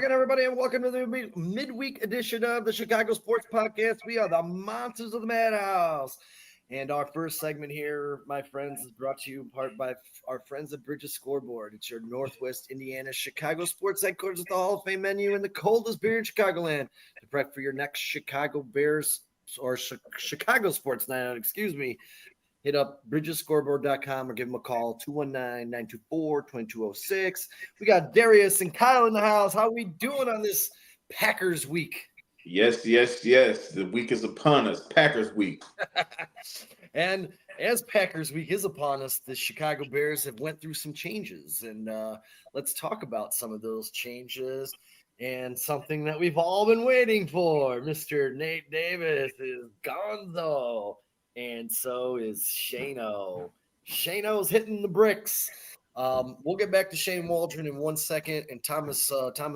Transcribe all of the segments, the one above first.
again, everybody, and welcome to the midweek edition of the Chicago Sports Podcast. We are the Monsters of the Madhouse. And our first segment here, my friends, is brought to you in part by our friends at Bridges Scoreboard. It's your Northwest Indiana Chicago sports headquarters with the Hall of Fame menu and the coldest beer in Chicagoland. To prep for your next Chicago Bears or Chicago Sports Night out, hit up bridgesscoreboard.com or give them a call, 219-924-2206. We got Darius and Kyle in the house. How are we doing on this Packers week? Yes. The week is upon us. Packers week. And as Packers week is upon us, the Chicago Bears have went through some changes. And let's talk about some of those changes and something that we've all been waiting for. Mr. Nate Davis is gonzo. And so is Shane-O. Shane-O's hitting the bricks. We'll get back to Shane Waldron in 1 second. And Thomas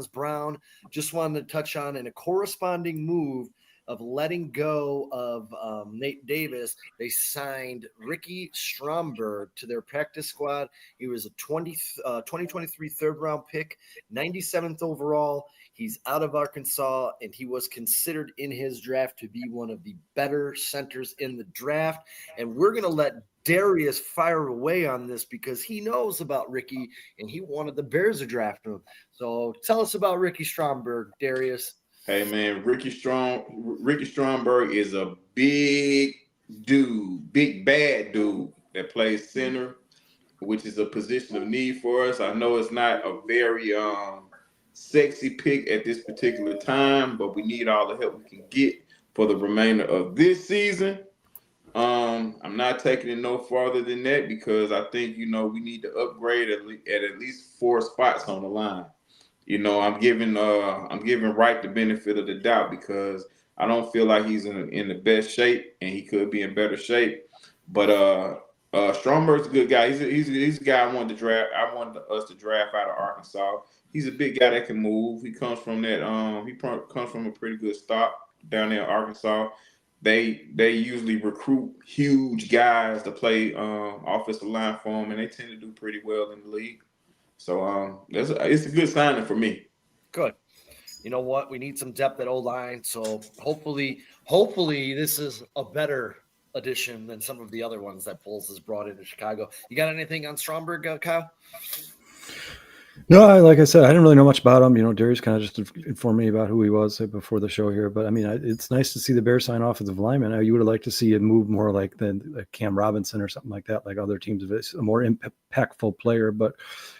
Brown just wanted to touch on in a corresponding move of letting go of Nate Davis. They signed Ricky Stromberg to their practice squad. He was a 2023 third-round pick, 97th overall. He's out of Arkansas, and he was considered in his draft to be one of the better centers in the draft. And we're going to let Darius fire away on this because he knows about Ricky, and he wanted the Bears to draft him. So tell us about Ricky Stromberg, Darius. Hey, man, Ricky Stromberg is a big dude, big bad dude that plays center, which is a position of need for us. I know it's not a very sexy pick at this particular time, but we need all the help we can get for the remainder of this season. I'm not taking it no farther than that because I think, we need to upgrade at least 4 spots on the line. I'm giving Wright the benefit of the doubt because I don't feel like he's in the best shape, and he could be in better shape. But Stromberg's a good guy. He's a guy I wanted to draft. I wanted us to draft out of Arkansas. He's a big guy that can move. He comes from that. He comes from a pretty good stop down there in Arkansas. They usually recruit huge guys to play offensive line for them, and they tend to do pretty well in the league. So it's a good signing for me. Good. You know what? We need some depth at O-line. So hopefully this is a better addition than some of the other ones that Foles has brought into Chicago. You got anything on Stromberg, Kyle? No, like I said, I didn't really know much about him. Darius kind of just informed me about who he was before the show here. But, I mean, it's nice to see the Bears sign offensive lineman. You would have liked to see it move more like Cam Robinson or something like that, like other teams. A more impactful player. But,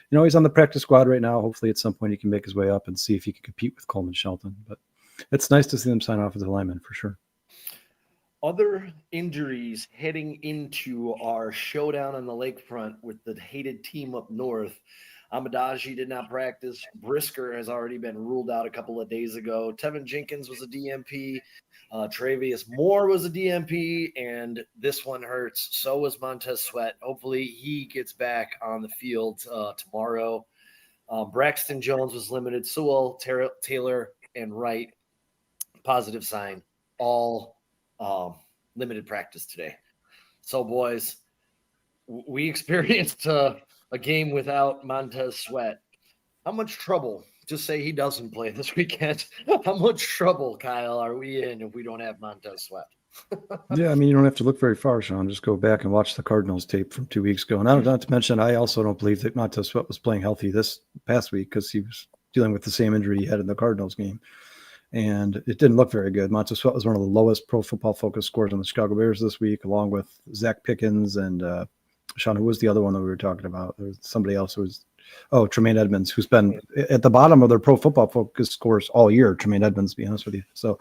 he's on the practice squad right now. Hopefully at some point he can make his way up and see if he can compete with Coleman Shelton. But it's nice to see them sign offensive lineman for sure. Other injuries heading into our showdown on the lakefront with the hated team up north. Amadaji did not practice. Brisker has already been ruled out a couple of days ago. Tevin Jenkins was a DMP. Travius Moore was a DMP, and this one hurts. So was Montez Sweat. Hopefully he gets back on the field tomorrow. Braxton Jones was limited. Sewell, Taylor, and Wright, positive sign, all limited practice today. So, boys, we experienced a game without Montez Sweat. How much trouble, just say he doesn't play this weekend, how much trouble, Kyle, are we in if we don't have Montez Sweat? Yeah, I mean, you don't have to look very far, Sean. Just go back and watch the Cardinals tape from 2 weeks ago. And not to mention, I also don't believe that Montez Sweat was playing healthy this past week because he was dealing with the same injury he had in the Cardinals game. And it didn't look very good. Montez Sweat was one of the lowest Pro Football Focus scores on the Chicago Bears this week, along with Zach Pickens and Sean, who was the other one that we were talking about? There was somebody else who was, Tremaine Edmonds, who's been at the bottom of their Pro Football Focus scores all year. Tremaine Edmonds, to be honest with you. So,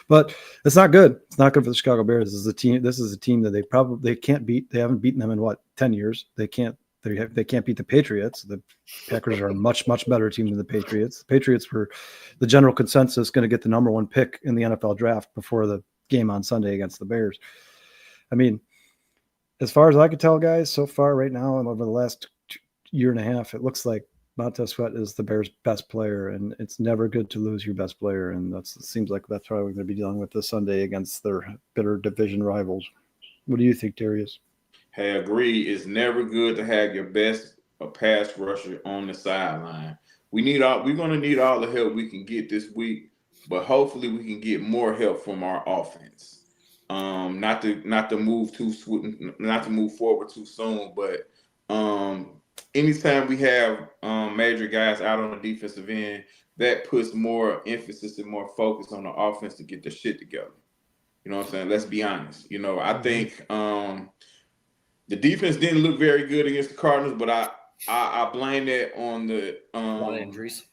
but it's not good. It's not good for the Chicago Bears. This is a team that they can't beat. They haven't beaten them in 10 years. They can't beat the Patriots. The Packers are a much better team than the Patriots. The Patriots were the general consensus going to get the number 1 pick in the NFL draft before the game on Sunday against the Bears. I mean, as far as I could tell, guys, so far right now and over the last year and a half, it looks like Montez Sweat is the Bears' best player, and it's never good to lose your best player. And it seems like that's why we're going to be dealing with this Sunday against their bitter division rivals. What do you think, Darius? Hey, agree. It's never good to have your best pass rusher on the sideline. we're going to need all the help we can get this week, but hopefully we can get more help from our offense. Not to move forward too soon, but anytime we have major guys out on the defensive end, that puts more emphasis and more focus on the offense to get their shit together. You know what I'm saying? Let's be honest. You know, I think the defense didn't look very good against the Cardinals, but I blame that on the A lot of injuries.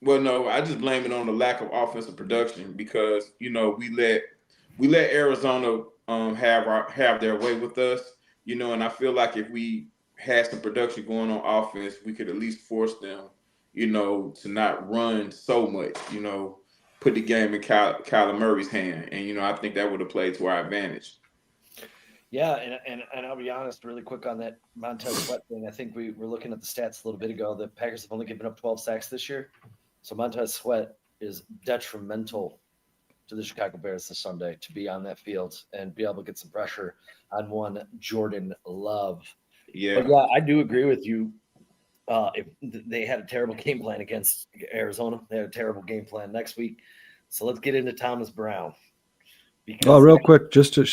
Well, no, I just blame it on the lack of offensive production because we let Arizona have their way with us, and I feel like if we had some production going on offense, we could at least force them, to not run so much, put the game in Kyler Murray's hand, and I think that would have played to our advantage. Yeah, and I'll be honest, really quick on that Montez Sweat thing. I think we were looking at the stats a little bit ago. The Packers have only given up 12 sacks this year, so Montez Sweat is detrimental to the Chicago Bears this Sunday to be on that field and be able to get some pressure on one Jordan Love. Yeah, but yeah, I do agree with you. If they had a terrible game plan against Arizona, they had a terrible game plan next week. So let's get into Thomas Brown. Real quick, just to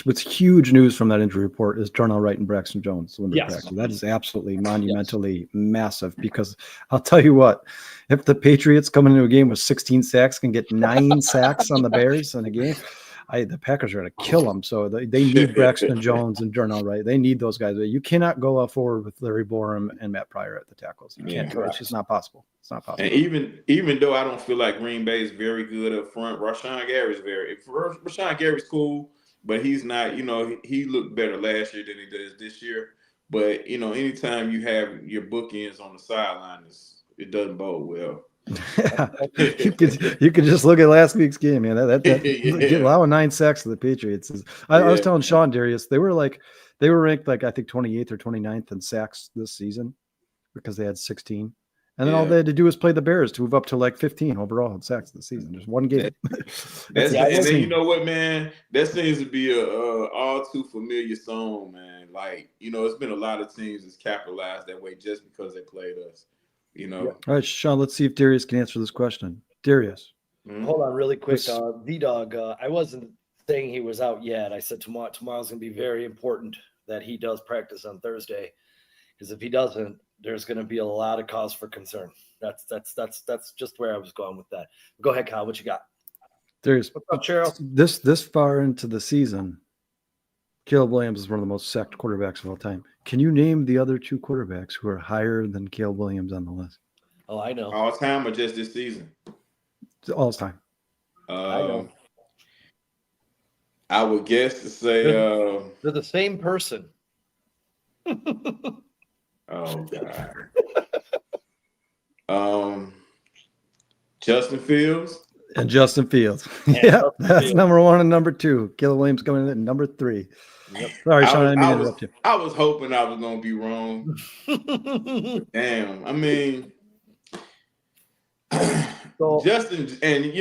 what's huge news from that injury report is Darnell Wright and Braxton Jones. Yes. That is absolutely monumentally massive because I'll tell you what, if the Patriots come into a game with 16 sacks can get 9 sacks on the Bears in a game, the Packers are going to kill them. So they need Braxton Jones and Darnell Wright. They need those guys. You cannot go forward with Larry Borum and Matt Pryor at the tackles. You can't. It's just not possible. It's not possible. And even though I don't feel like Green Bay is very good up front, Rashawn Gary's cool, but he's not. He looked better last year than he does this year. But anytime you have your bookends on the sideline, it doesn't bode well. you could just look at last week's game, man. Allowing 9 sacks to the Patriots I was telling Sean, Darius, they were ranked I think 28th or 29th in sacks this season because they had 16. And then all they had to do was play the Bears to move up to 15 overall in sacks this season. Just one game. And then you know what, man? That seems to be a all too familiar song, man. It's been a lot of teams that's capitalized that way just because they played us. All right, Sean, let's see if Darius can answer this question. Darius. Hold on really quick. V-Dog, I wasn't saying he was out yet. I said tomorrow's going to be very important that he does practice on Thursday because if he doesn't, there's going to be a lot of cause for concern. That's just where I was going with that. Go ahead, Kyle. What you got? Darius, what's up, Cheryl? This far into the season, Caleb Williams is one of the most sacked quarterbacks of all time. Can you name the other 2 quarterbacks who are higher than Caleb Williams on the list? Oh, I know. All time or just this season? All time. I know. I would guess to say they're the same person. Oh God. Justin Fields. And Justin Fields. Yeah, that's number 1 and number 2. Caleb Williams coming in at number 3. Yep. Sorry, Sean, I didn't mean to interrupt you. I was hoping I was going to be wrong. Damn. I mean, Justin, and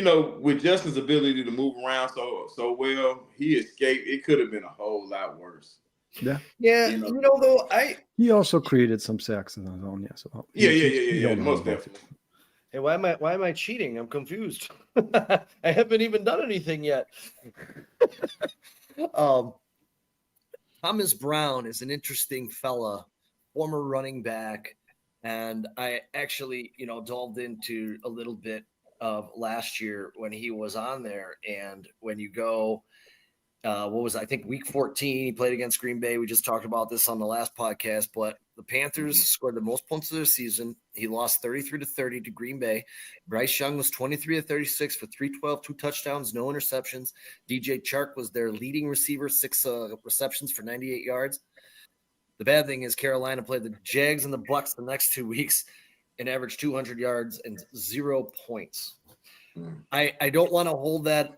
with Justin's ability to move around so well, he escaped. It could have been a whole lot worse. Yeah. Yeah. Though he also created some sacks in his own. Yeah. Most definitely. Hey, why am I cheating? I'm confused. I haven't even done anything yet. Thomas Brown is an interesting fella, former running back, and I actually, delved into a little bit of last year when he was on there, and when you go, I think week 14, he played against Green Bay. We just talked about this on the last podcast, but the Panthers scored the most points of their season. He lost 33-30 to Green Bay. Bryce Young was 23-36 for 312, 2 touchdowns, no interceptions. DJ Chark was their leading receiver, 6 receptions for 98 yards. The bad thing is Carolina played the Jags and the Bucs the next 2 weeks and averaged 200 yards and 0 points. I don't want to hold that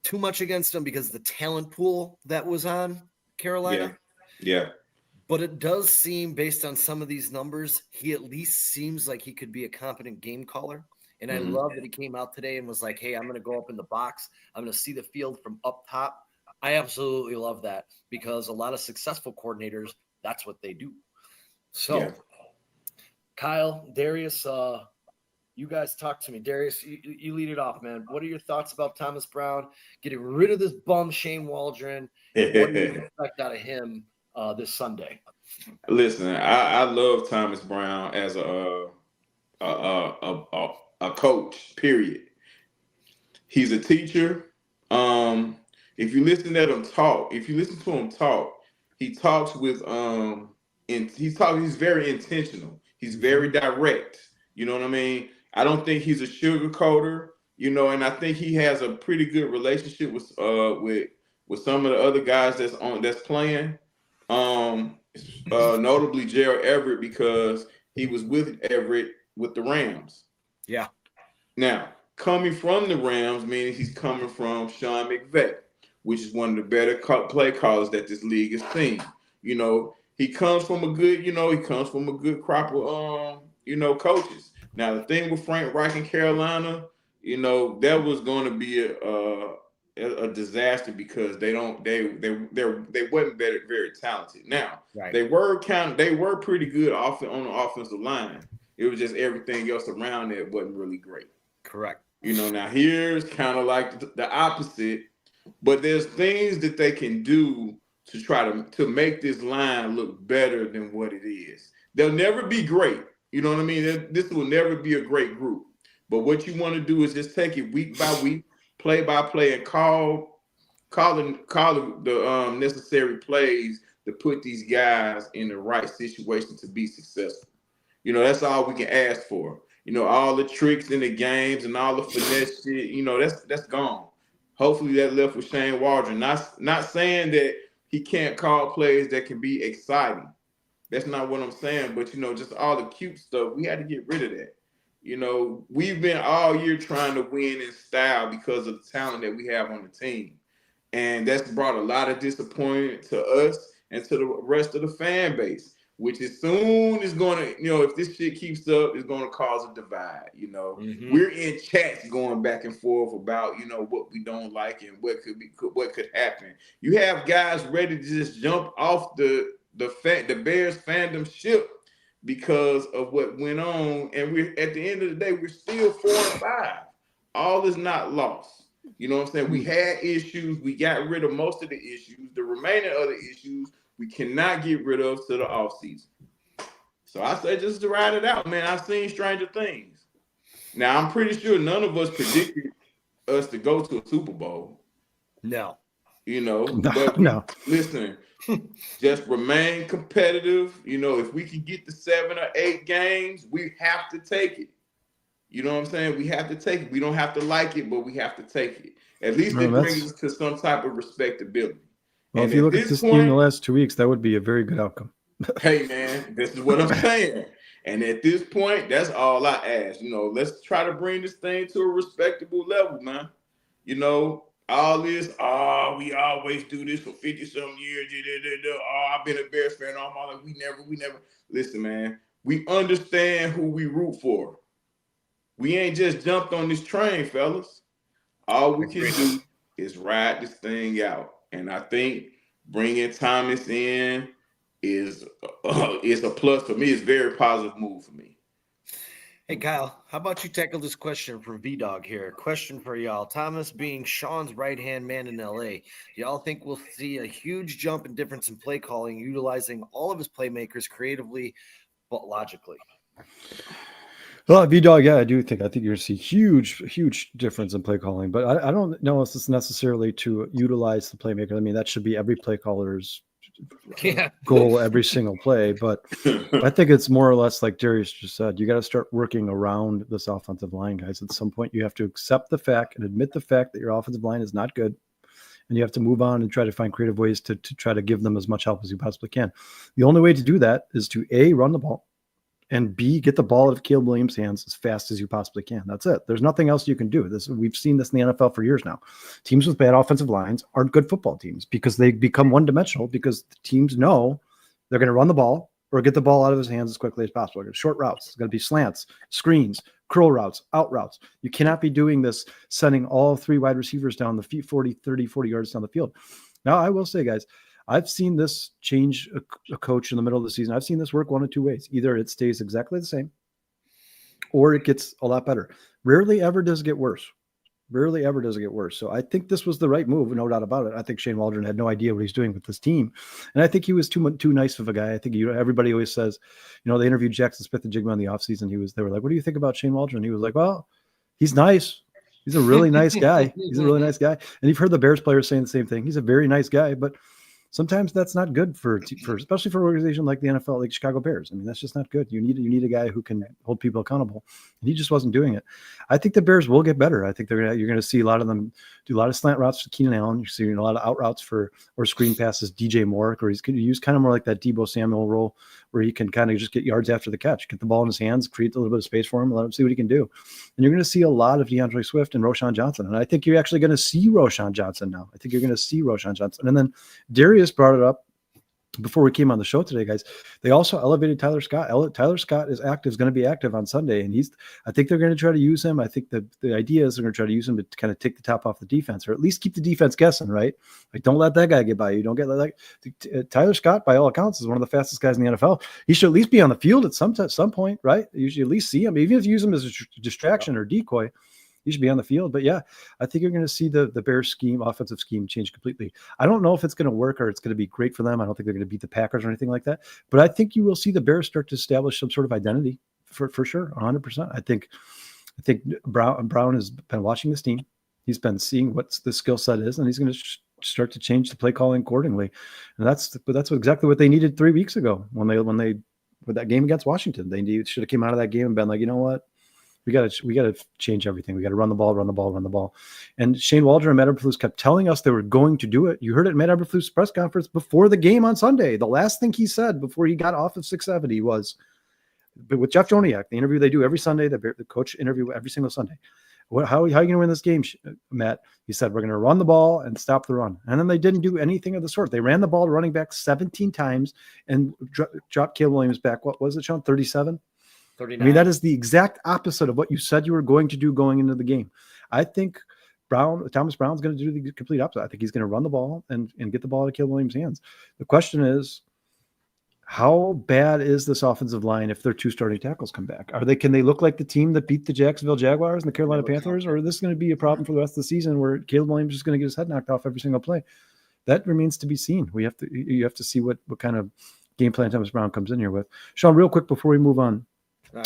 too much against him because the talent pool that was on Carolina. Yeah. But it does seem, based on some of these numbers, he at least seems like he could be a competent game caller. And I love that he came out today and was like, hey, I'm going to go up in the box. I'm going to see the field from up top. I absolutely love that because a lot of successful coordinators, that's what they do. So Kyle, Darius, you guys talk to me. Darius, you lead it off, man. What are your thoughts about Thomas Brown getting rid of this bum Shane Waldron? And what do you expect out of him this Sunday? Listen, I love Thomas Brown as a coach. Period. He's a teacher. If you listen to him talk, he talks with he's very intentional. He's very direct. You know what I mean? I don't think he's a sugarcoater, and I think he has a pretty good relationship with some of the other guys that's playing. Notably Gerald Everett, because he was with Everett with the Rams. Yeah. Now, coming from the Rams, meaning he's coming from Sean McVay, which is one of the better play callers that this league has seen. He comes from a good crop of coaches. Now, the thing with Frank Reich in Carolina, that was going to be a disaster, because they wasn't very talented. Now, right. they were pretty good on the offensive line. It was just everything else around it wasn't really great. Correct. Now here's kind of like the opposite, but there's things that they can do to try to make this line look better than what it is. They'll never be great. You know what I mean? This will never be a great group. But what you want to do is just take it week by week, play by play, and call the necessary plays to put these guys in the right situation to be successful. That's all we can ask for. All the tricks in the games and all the finesse shit, that's gone. Hopefully that left with Shane Waldron. Not saying that he can't call plays that can be exciting. That's not what I'm saying. But, just all the cute stuff, we had to get rid of that. We've been all year trying to win in style because of the talent that we have on the team. And that's brought a lot of disappointment to us and to the rest of the fan base, which as soon is going to, if this shit keeps up, it's going to cause a divide. We're in chats going back and forth about, what we don't like and what could happen. You have guys ready to just jump off the Bears fandom ship because of what went on. And we're at the end of the day, we're still 4-5. All is not lost. You know what I'm saying? We had issues. We got rid of most of the issues. The remaining other issues we cannot get rid of to the offseason. So I say just to ride it out, man. I've seen stranger things. Now, I'm pretty sure none of us predicted us to go to a Super Bowl. No. But no. Listen, just remain competitive. If we can get to 7 or 8 games, we have to take it. You know what I'm saying? We have to take it. We don't have to like it, but we have to take it. At least it brings us to some type of respectability. Well, if you look at this team the last 2 weeks, that would be a very good outcome. Hey, man, this is what I'm saying. And at this point, that's all I ask. Let's try to bring this thing to a respectable level, man. All this, we always do this for 50-something years. I've been a Bears fan all my life. We never. Listen, man, we understand who we root for. We ain't just jumped on this train, fellas. All we can do is ride this thing out. And I think bringing Thomas in is a plus for me. It's a very positive move for me. Hey, Kyle, how about you tackle this question from V-Dog here? Question for y'all. Thomas being Sean's right-hand man in L.A., do y'all think we'll see a huge jump in difference in play calling, utilizing all of his playmakers creatively but logically? Well, V-Dog, yeah, I think you're going to see huge difference in play calling, but I don't know if it's necessarily to utilize the playmaker. I mean, that should be every play caller's goal every single play, but I think it's more or less like Darius just said. You got to start working around this offensive line, guys. At some point, you have to accept the fact and admit the fact that your offensive line is not good, and you have to move on and try to find creative ways to try to give them as much help as you possibly can. The only way to do that is to A, run the ball, and B, get the ball out of Caleb Williams' hands as fast as you possibly can. That's it. There's nothing else you can do. We've seen this in the NFL for years now. Teams with bad offensive lines aren't good football teams because they become one-dimensional, because the teams know they're going to run the ball or get the ball out of his hands as quickly as possible. Short routes. It's going to be slants, screens, curl routes, out routes. You cannot be doing this, sending all 3 wide receivers down the 40 yards down the field. Now, I will say, guys, I've seen this change a coach in the middle of the season. I've seen this work one of two ways. Either it stays exactly the same or it gets a lot better. Rarely ever does it get worse. Rarely ever does it get worse. So I think this was the right move, no doubt about it. I think Shane Waldron had no idea what he's doing with this team. And I think he was too nice of a guy. I think everybody always says, they interviewed Jackson Smith-Njigba in the offseason. They were like, what do you think about Shane Waldron? He was like, well, he's nice. He's a really nice guy. He's a really nice guy. And you've heard the Bears players saying the same thing. He's a very nice guy, but sometimes that's not good for especially for an organization like the NFL, like Chicago Bears. I mean, that's just not good. You need a guy who can hold people accountable, and he just wasn't doing it. I think the Bears will get better. I think you're gonna see a lot of them do a lot of slant routes to Keenan Allen. You're seeing a lot of out routes or screen passes DJ Moore, or he's going to use kind of more like that Deebo Samuel role where he can kind of just get yards after the catch, get the ball in his hands, create a little bit of space for him, let him see what he can do. And you're going to see a lot of DeAndre Swift and Roschon Johnson. And I think you're actually going to see Roschon Johnson now. I think you're going to see Roschon Johnson. And then Darius brought it up before we came on the show today, guys. They also elevated Tyler Scott. Tyler Scott is going to be active on Sunday, and I think they're going to try to use him. I think the idea is they're going to try to use him to kind of take the top off the defense, or at least keep the defense guessing, right? Like, don't let that guy get by you. Don't get like Tyler Scott, by all accounts, is one of the fastest guys in the NFL. He should at least be on the field at some point, right? You should at least see him, even if you use him as a distraction or decoy. He should be on the field. But yeah, I think you're going to see the Bears offensive scheme change completely. I don't know if it's going to work or it's going to be great for them. I don't think they're going to beat the Packers or anything like that. But I think you will see the Bears start to establish some sort of identity for sure, 100%. I think Brown has been watching this team. He's been seeing what the skill set is, and he's going to start to change the play calling accordingly. And that's exactly what they needed 3 weeks ago with that game against Washington. They should have came out of that game and been like, you know what? We got to change everything. We got to run the ball. And Shane Waldron and Matt Eberflus kept telling us they were going to do it. You heard it at Matt Eberflus' press conference before the game on Sunday. The last thing he said before he got off of 670 was, but with Jeff Joniak, the interview they do every Sunday, the coach interview every single Sunday. How are you going to win this game, Matt? He said, we're going to run the ball and stop the run. And then they didn't do anything of the sort. They ran the ball to running back 17 times and dropped Caleb Williams back. What was it, Sean? 37? 39. I mean, that is the exact opposite of what you said you were going to do going into the game. I think Thomas Brown's going to do the complete opposite. I think he's going to run the ball and get the ball out of Caleb Williams' hands. The question is, how bad is this offensive line if their two starting tackles come back? Can they look like the team that beat the Jacksonville Jaguars and the Carolina Panthers, or is this going to be a problem for the rest of the season where Caleb Williams is going to get his head knocked off every single play? That remains to be seen. You have to see what kind of game plan Thomas Brown comes in here with. Sean, real quick before we move on.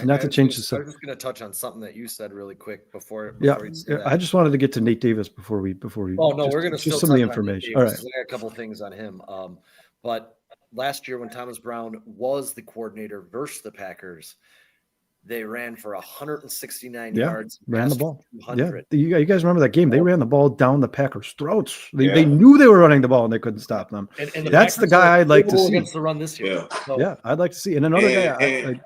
Not to change the subject. I'm just going to touch on something that you said really quick before I just wanted to get to Nate Davis before we. Oh no, we're going to just some of the information. All right, I got a couple things on him. But last year when Thomas Brown was the coordinator versus the Packers, they ran for 169 yards. Ran the ball. 200. Yeah, you guys remember that game? They ran the ball down the Packers' throats. They knew they were running the ball and they couldn't stop them. And that's the guy I'd like to see against the run this year. I'd like to see. And another guy.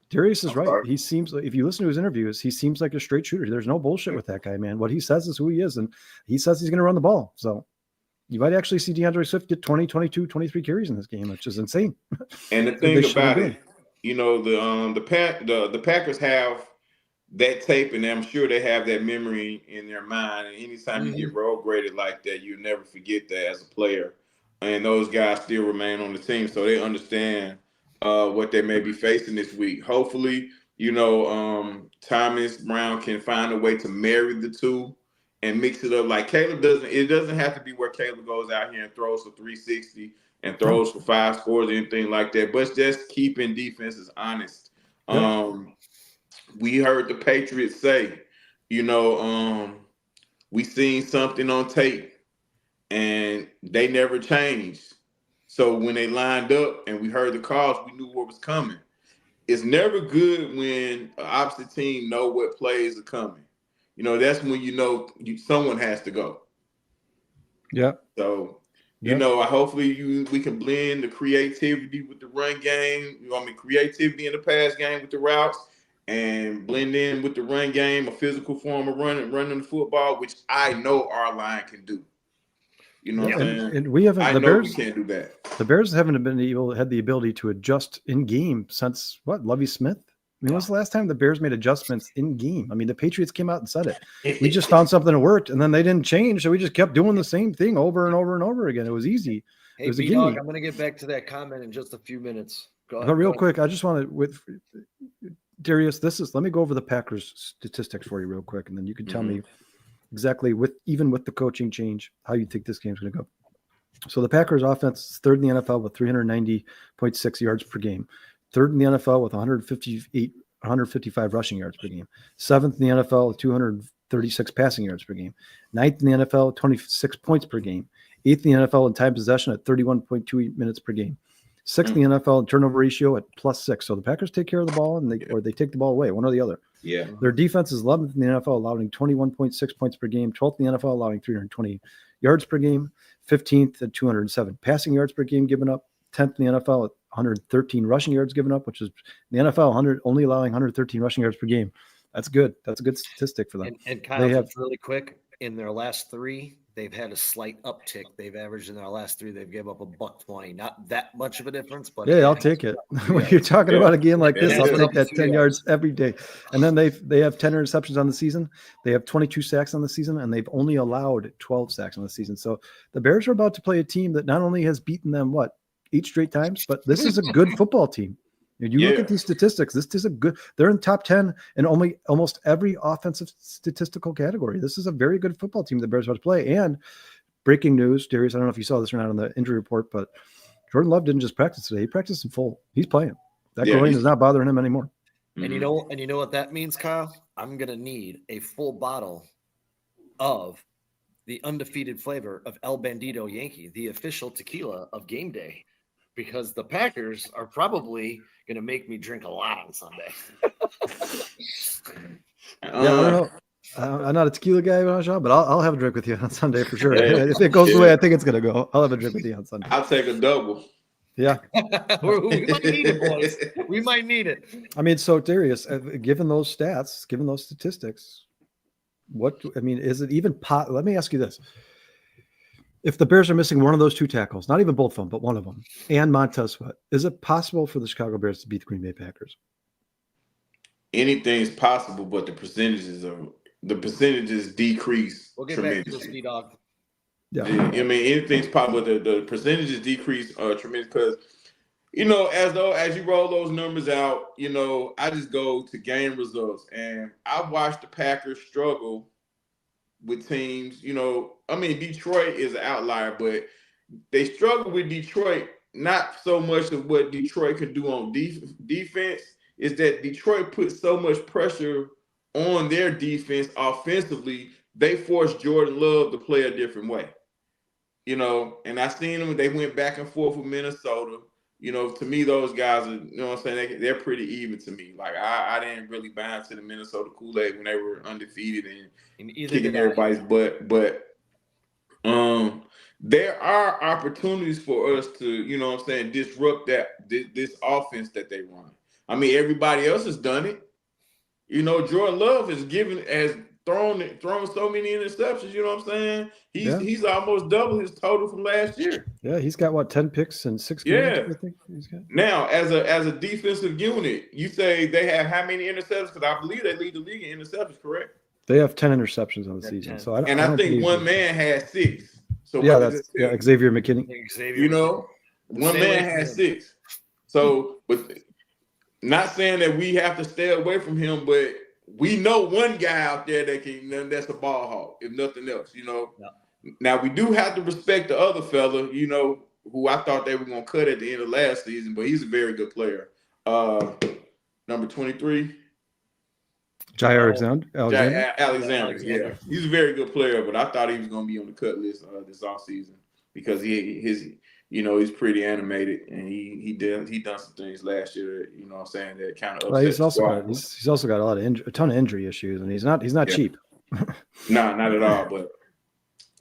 Darius is right. He seems like, if you listen to his interviews, he seems like a straight shooter. There's no bullshit with that guy, man. What he says is who he is, and he says he's going to run the ball. So you might actually see DeAndre Swift get 20, 22, 23 carries in this game, which is insane. And the thing about it, the Packers have that tape, and I'm sure they have that memory in their mind. And anytime you get road graded like that, you never forget that as a player. And those guys still remain on the team, so they understand what they may be facing this week. Hopefully, Thomas Brown can find a way to marry the two and mix it up. Like Caleb doesn't. It doesn't have to be where Caleb goes out here and throws for 360 and throws for 5 scores or anything like that. But it's just keeping defenses honest. We heard the Patriots say, we seen something on tape, and they never changed. So when they lined up and we heard the calls, we knew what was coming. It's never good when an opposite team know what plays are coming. That's when someone has to go. Yeah. So, hopefully we can blend the creativity with the run game. Creativity in the pass game with the routes, and blend in with the run game, a physical form of running the football, which I know our line can do. You know what I'm saying? And we haven't. We can't do that. The Bears haven't had the ability to adjust in game since Lovie Smith. I mean, when was the last time the Bears made adjustments in game? I mean, the Patriots came out and said it. We just found something that worked, and then they didn't change, so we just kept doing the same thing over and over and over again. It was easy. Hey, was a B-Dog, gimme. I'm going to get back to that comment in just a few minutes. Go ahead. But real quick, I just want to, with Darius, let me go over the Packers statistics for you real quick, and then you can tell me exactly even with the coaching change, how you think this game's going to go. So the Packers offense is third in the NFL with 390.6 yards per game, third in the NFL with 155 rushing yards per game, seventh in the NFL with 236 passing yards per game, ninth in the NFL with 26 points per game, eighth in the NFL in time possession at 31.2 minutes per game, sixth in the NFL in turnover ratio at +6. So the Packers take care of the ball, or they take the ball away, one or the other. Yeah. Their defense is 11th in the NFL, allowing 21.6 points per game, 12th in the NFL, allowing 320 yards per game, 15th at 207 passing yards per game given up, 10th in the NFL at 113 rushing yards given up, which is in the NFL only allowing 113 rushing yards per game. That's good. That's a good statistic for them. And Kyle, just really quick, in their last three, they've had a slight uptick. They've averaged in their last three, they've given up $120. Not that much of a difference, but yeah, I'll take it. When you're talking about a game like this, I'll take that 10 yards every day. And then they have 10 interceptions on the season. They have 22 sacks on the season, and they've only allowed 12 sacks on the season. So the Bears are about to play a team that not only has beaten them 8 straight times, but this is a good football team. You look at these statistics. This is they're in top 10 in almost every offensive statistical category. This is a very good football team the Bears are about to play. And breaking news, Darius, I don't know if you saw this or not on the injury report, but Jordan Love didn't just practice today. He practiced in full. He's playing. That groin is not bothering him anymore. And you know what that means, Kyle? I'm going to need a full bottle of the undefeated flavor of El Bandito Yankee, the official tequila of game day, because the Packers are probably going to make me drink a lot on Sunday. I don't know. I'm not a tequila guy, but I'll have a drink with you on Sunday for sure. If it goes the way I think it's going to go, I'll have a drink with you on Sunday. I'll take a double. Yeah. We might need it, boys. We might need it. I mean, so Darius, given those stats, given those statistics, is it even let me ask you this. If the Bears are missing one of those two tackles, not even both of them, but one of them, and Montez Sweat, is it possible for the Chicago Bears to beat the Green Bay Packers? Anything's possible, but the percentages decrease we'll get back to tremendously. this, dog. Yeah. I mean, anything's possible, but the percentages decrease tremendous because, as you roll those numbers out, I just go to game results, and I've watched the Packers struggle with teams, Detroit is an outlier, but they struggle with Detroit, not so much of what Detroit can do on defense, is that Detroit puts so much pressure on their defense offensively, they force Jordan Love to play a different way. And I seen them, they went back and forth with Minnesota. To me, those guys are, they're pretty even to me. Like, I didn't really buy into the Minnesota Kool-Aid when they were undefeated and kicking everybody's butt. But there are opportunities for us to, disrupt this offense that they run. I mean, everybody else has done it. Jordan Love has thrown so many interceptions, you know what I'm saying? He's almost double his total from last year. Yeah, he's got 10 picks in 6 games, I think he's got. Now, as a defensive unit, you say they have how many interceptions? Because I believe they lead the league in interceptions, correct? They have 10 interceptions on the season. 10. So I think one man had 6. So Xavier McKinney. One man has 6. So, but not saying that we have to stay away from him, but we know one guy out there that's a ball hawk, if nothing else, Yeah. Now, we do have to respect the other fella, who I thought they were going to cut at the end of last season, but he's a very good player. Number 23. Alexander. Yeah. He's a very good player, but I thought he was going to be on the cut list this offseason because he's pretty animated, and he done some things last year, that kind of upset. He's also got a ton of injury issues, and he's not cheap. No, not at all. But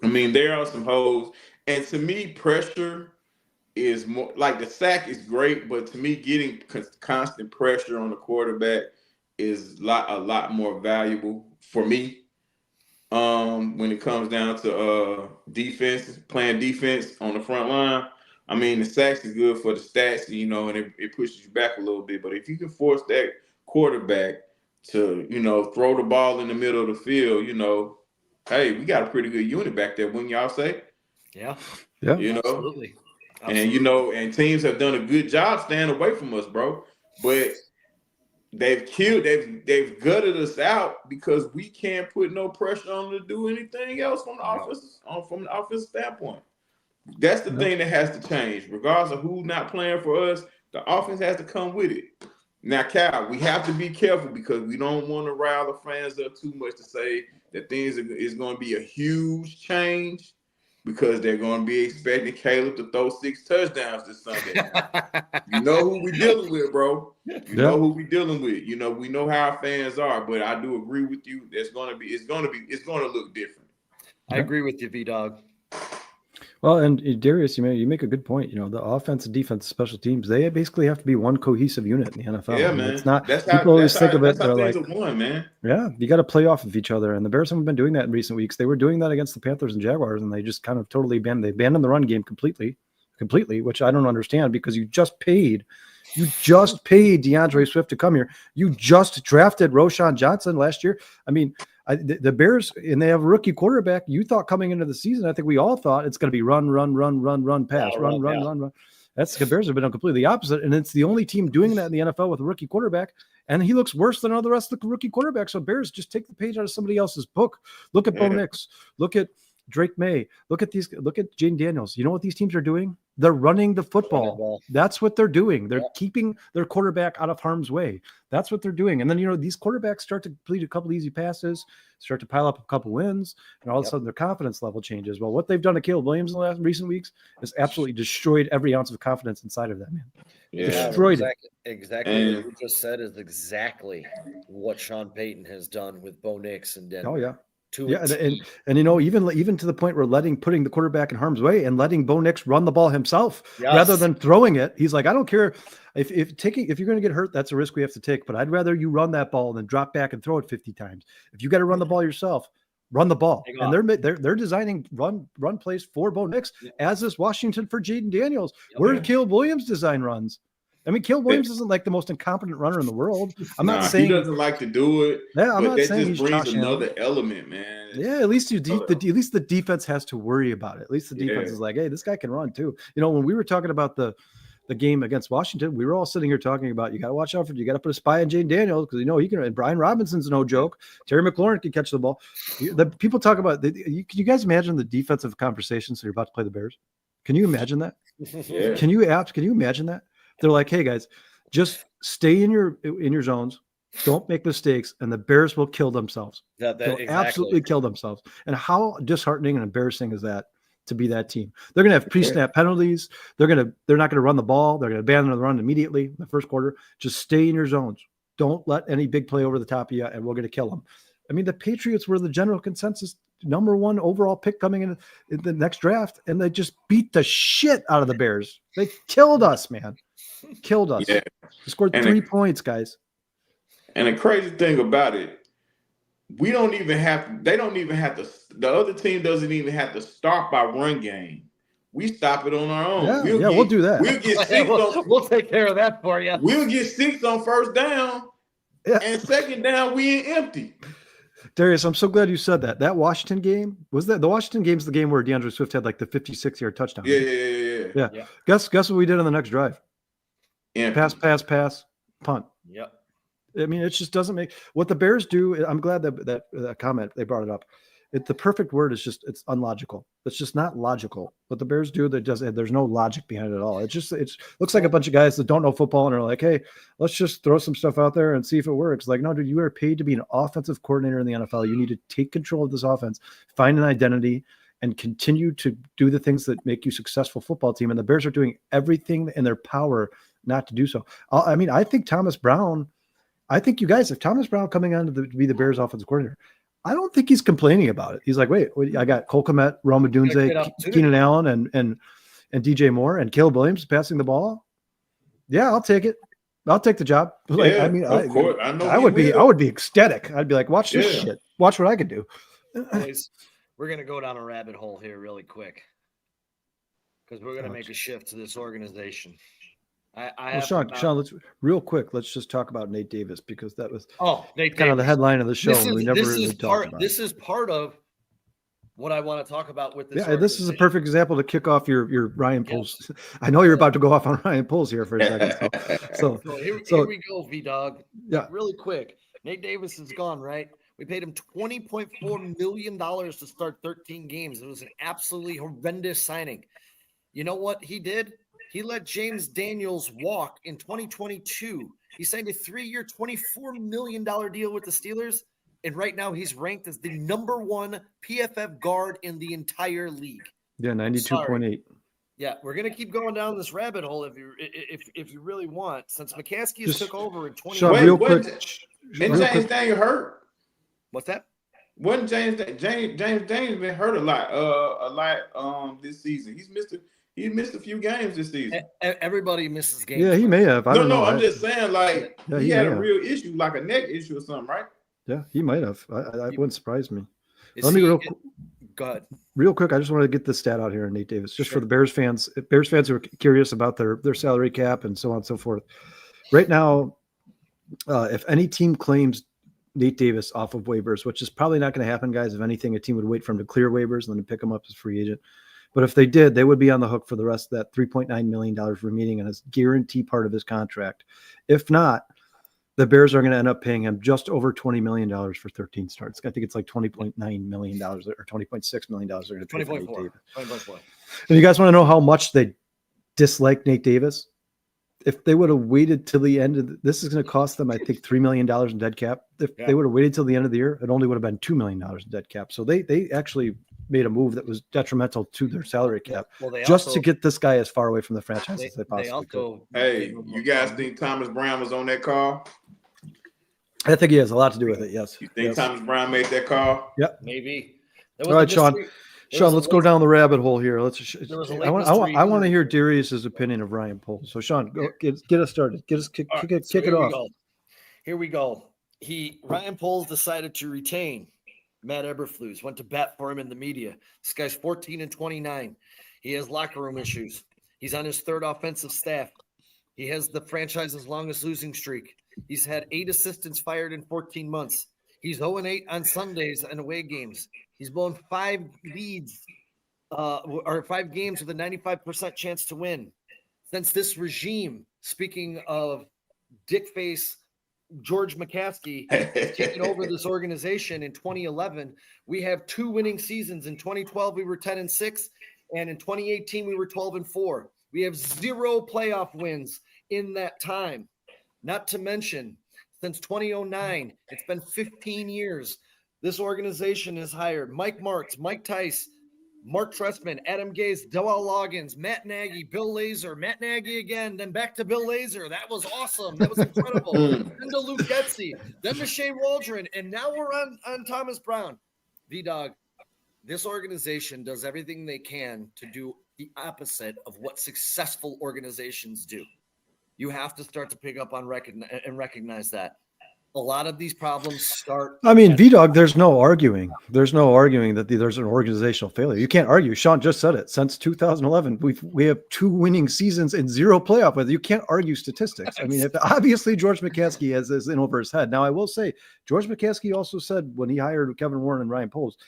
I mean, there are some holes, and to me, pressure is more like the sack is great, but to me, getting constant pressure on the quarterback is a lot more valuable for me. When it comes down to defense, playing defense on the front line. I mean, the sacks is good for the stats, and it pushes you back a little bit. But if you can force that quarterback to, throw the ball in the middle of the field, hey, we got a pretty good unit back there, wouldn't y'all say? Yeah. Yeah. Absolutely. Absolutely. And teams have done a good job staying away from us, bro. But they've gutted us out because we can't put no pressure on them to do anything else from the offensive standpoint. That's the thing that has to change. Regardless of who's not playing for us, the offense has to come with it. Now, Cal, we have to be careful because we don't want to rile the fans up too much to say that things is going to be a huge change because they're going to be expecting Caleb to throw 6 touchdowns this Sunday. You know who we dealing with, bro. You know who we dealing with. You know, we know how our fans are, but I do agree with you. It's going to look different. I agree with you, V-Dog. Well, and Darius, you make a good point. You know, the offense and defense, special teams, they basically have to be one cohesive unit in the NFL. Yeah, I mean, man. It's not. That's people always think of it. They're like, one, man. Yeah, you got to play off of each other, and the Bears haven't been doing that in recent weeks. They were doing that against the Panthers and Jaguars, and they just kind of totally abandoned the run game completely, which I don't understand because you just paid DeAndre Swift to come here. You just drafted Roschon Johnson last year. I mean, the Bears, and they have a rookie quarterback. You thought coming into the season, I think we all thought it's going to be run, pass, run. That's the Bears have been completely opposite, and it's the only team doing that in the NFL with a rookie quarterback, and he looks worse than all the rest of the rookie quarterbacks. So Bears just take the page out of somebody else's book. Look at Bo Nix. Look at Drake May. Look at Jaden Daniels. You know what these teams are doing? They're running the football. That's what they're doing. They're keeping their quarterback out of harm's way. That's what they're doing. And then, these quarterbacks start to complete a couple easy passes, start to pile up a couple wins, and all of a sudden their confidence level changes. Well, what they've done to Caleb Williams in the recent weeks has absolutely destroyed every ounce of confidence inside of that man. Destroyed it. Exactly. What we just said is exactly what Sean Payton has done with Bo Nix and Denver. Oh, yeah. And even to the point where putting the quarterback in harm's way and letting Bo Nix run the ball himself rather than throwing it. He's like, I don't care if you're going to get hurt, that's a risk we have to take. But I'd rather you run that ball than drop back and throw it 50 times. If you got to run the ball yourself, run the ball. And they're designing run plays for Bo Nix, as is Washington for Jaden Daniels. Where did Caleb Williams design runs? I mean, Caleb Williams isn't like the most incompetent runner in the world. I'm not saying he doesn't like to do it. Yeah, I'm not saying just brings another element, man. Yeah, at least at least the defense has to worry about it. At least the defense is like, hey, this guy can run too. When we were talking about the game against Washington, we were all sitting here talking about you got to watch out you got to put a spy on Jaden Daniels because he can. And Brian Robinson's no joke. Terry McLaurin can catch the ball. The people talk about. Can you guys imagine the defensive conversations that you're about to play the Bears? Can you imagine that? Yeah. Can you imagine that? They're like, hey guys, just stay in your zones. Don't make mistakes, and the Bears will kill themselves. They'll absolutely kill themselves. And how disheartening and embarrassing is that to be that team? They're going to have pre-snap penalties. They're not going to run the ball. They're going to abandon the run immediately in the first quarter. Just stay in your zones. Don't let any big play over the top of you, and we're going to kill them. I mean, the Patriots were the general consensus #1 overall pick coming in the next draft, and they just beat the shit out of the Bears. They killed us, man. Killed us. Yeah. They scored 3 points, guys. And the crazy thing about it, they don't even have to, the other team doesn't even have to start by run game. We stop it on our own. Yeah, we'll do that. We'll get 6 we'll take care of that for you. We'll get 6 on first down, and second down, we ain't empty. Darius, I'm so glad you said that. That Washington game, the Washington game's the game where DeAndre Swift had like the 56-yard touchdown. Yeah. Guess what we did on the next drive? Empty. Pass, punt. Yep. I mean, it just doesn't make what the Bears do. I'm glad that comment they brought it up. The perfect word is just it's unlogical. It's just not logical. What the Bears do, there's no logic behind it at all. It looks like a bunch of guys that don't know football and are like, hey, let's just throw some stuff out there and see if it works. Like, no, dude, you are paid to be an offensive coordinator in the NFL. You need to take control of this offense, find an identity, and continue to do the things that make you a successful football team. And the Bears are doing everything in their power not to do so. I mean, I think Thomas Brown. I think you guys, if Thomas Brown coming on to be the Bears offensive coordinator, I don't think he's complaining about it. He's like, wait, I got Cole Kmet, Rome Odunze, Keenan Allen, and DJ Moore, and Caleb Williams passing the ball. Yeah, I'll take it. I'll take the job. Like, yeah, I mean, of course. I would be ecstatic. I'd be like, watch this shit. Watch what I could do. Boys, we're gonna go down a rabbit hole here really quick because we're gonna make a shift to this organization. Sean, let's just talk about Nate Davis because that was Nate kind of the headline of the show. This is part of what I want to talk about with this. Yeah, this is a organization. perfect example to kick off your Ryan Poles. I know you're about to go off on Ryan Poles here for a second. So Here we go, V-Dog. Yeah. Really quick. Nate Davis is gone, right? We paid him $20.4 million to start 13 games. It was an absolutely horrendous signing. You know what he did? He let James Daniels walk in 2022. He signed a 3-year, $24 million deal with the Steelers. And right now he's ranked as the #1 PFF guard in the entire league. Yeah, 92.8. Yeah, we're gonna keep going down this rabbit hole if you really want. Since McCaskey took over in 20. Sean, real quick. And James Daniels hurt. What's that? Wasn't James Daniels been hurt a lot this season? He missed a few games this season. Everybody misses games. Yeah, he may have. I don't know. I'm just saying, like, he had a real issue, like a neck issue or something, right? Yeah, he might have. That wouldn't surprise me. Go ahead. Real quick, I just wanted to get this stat out here on Nate Davis, just for the Bears fans. Bears fans who are curious about their salary cap and so on and so forth. Right now, if any team claims Nate Davis off of waivers, which is probably not going to happen, guys. If anything, a team would wait for him to clear waivers and then pick him up as free agent. But if they did, they would be on the hook for the rest of that $3.9 million remaining on his guarantee part of his contract. If not, the Bears are going to end up paying him just over $20 million for 13 starts. I think it's like $20.9 million or $20.6 million. They're going to pay for Nate Davis. 20.4. And you guys want to know how much they dislike Nate Davis? If they would have waited till the end of this is going to cost them, I think, $3 million in dead cap. If they would have waited till the end of the year, it only would have been $2 million in dead cap. So they actually made a move that was detrimental to their salary cap, to get this guy as far away from the franchise as they possibly could. Hey, you guys think Thomas Brown was on that call? I think he has a lot to do with it. Yes. You think Thomas Brown made that call? Yep. Maybe. All right, Sean. Sean, let's go down the rabbit hole here. I want to hear Darius's opinion of Ryan Poles. So, Sean, go, get us started. Kick it off. Here we go. Ryan Poles decided to retain Matt Eberflus. Went to bat for him in the media. This guy's 14-29. He has locker room issues. He's on his third offensive staff. He has the franchise's longest losing streak. He's had 8 assistants fired in 14 months. He's 0-8 on Sundays and away games. He's blown 5 leads or 5 games with a 95% chance to win. Since this regime, speaking of dickface George McCaskey, has taken over this organization in 2011, we have 2 winning seasons. In 2012, we were 10-6, and in 2018, we were 12-4. We have 0 playoff wins in that time. Not to mention, since 2009, it's been 15 years. This organization has hired Mike Martz, Mike Tice, Mark Trestman, Adam Gase, Dewell Loggins, Matt Nagy, Bill Lazor, Matt Nagy again, then back to Bill Lazor. That was awesome. That was incredible. Then to Luke Getsy, then to Shane Waldron, and now we're on Thomas Brown. V-Dog, this organization does everything they can to do the opposite of what successful organizations do. You have to start to pick up on and recognize that. A lot of these problems start. I mean, V-Dog, there's no arguing. There's no arguing that there's an organizational failure. You can't argue. Sean just said it. Since 2011, we have 2 winning seasons and 0 playoff wins. You can't argue statistics. I mean, obviously George McCaskey has this in over his head. Now, I will say, George McCaskey also said when he hired Kevin Warren and Ryan Poles,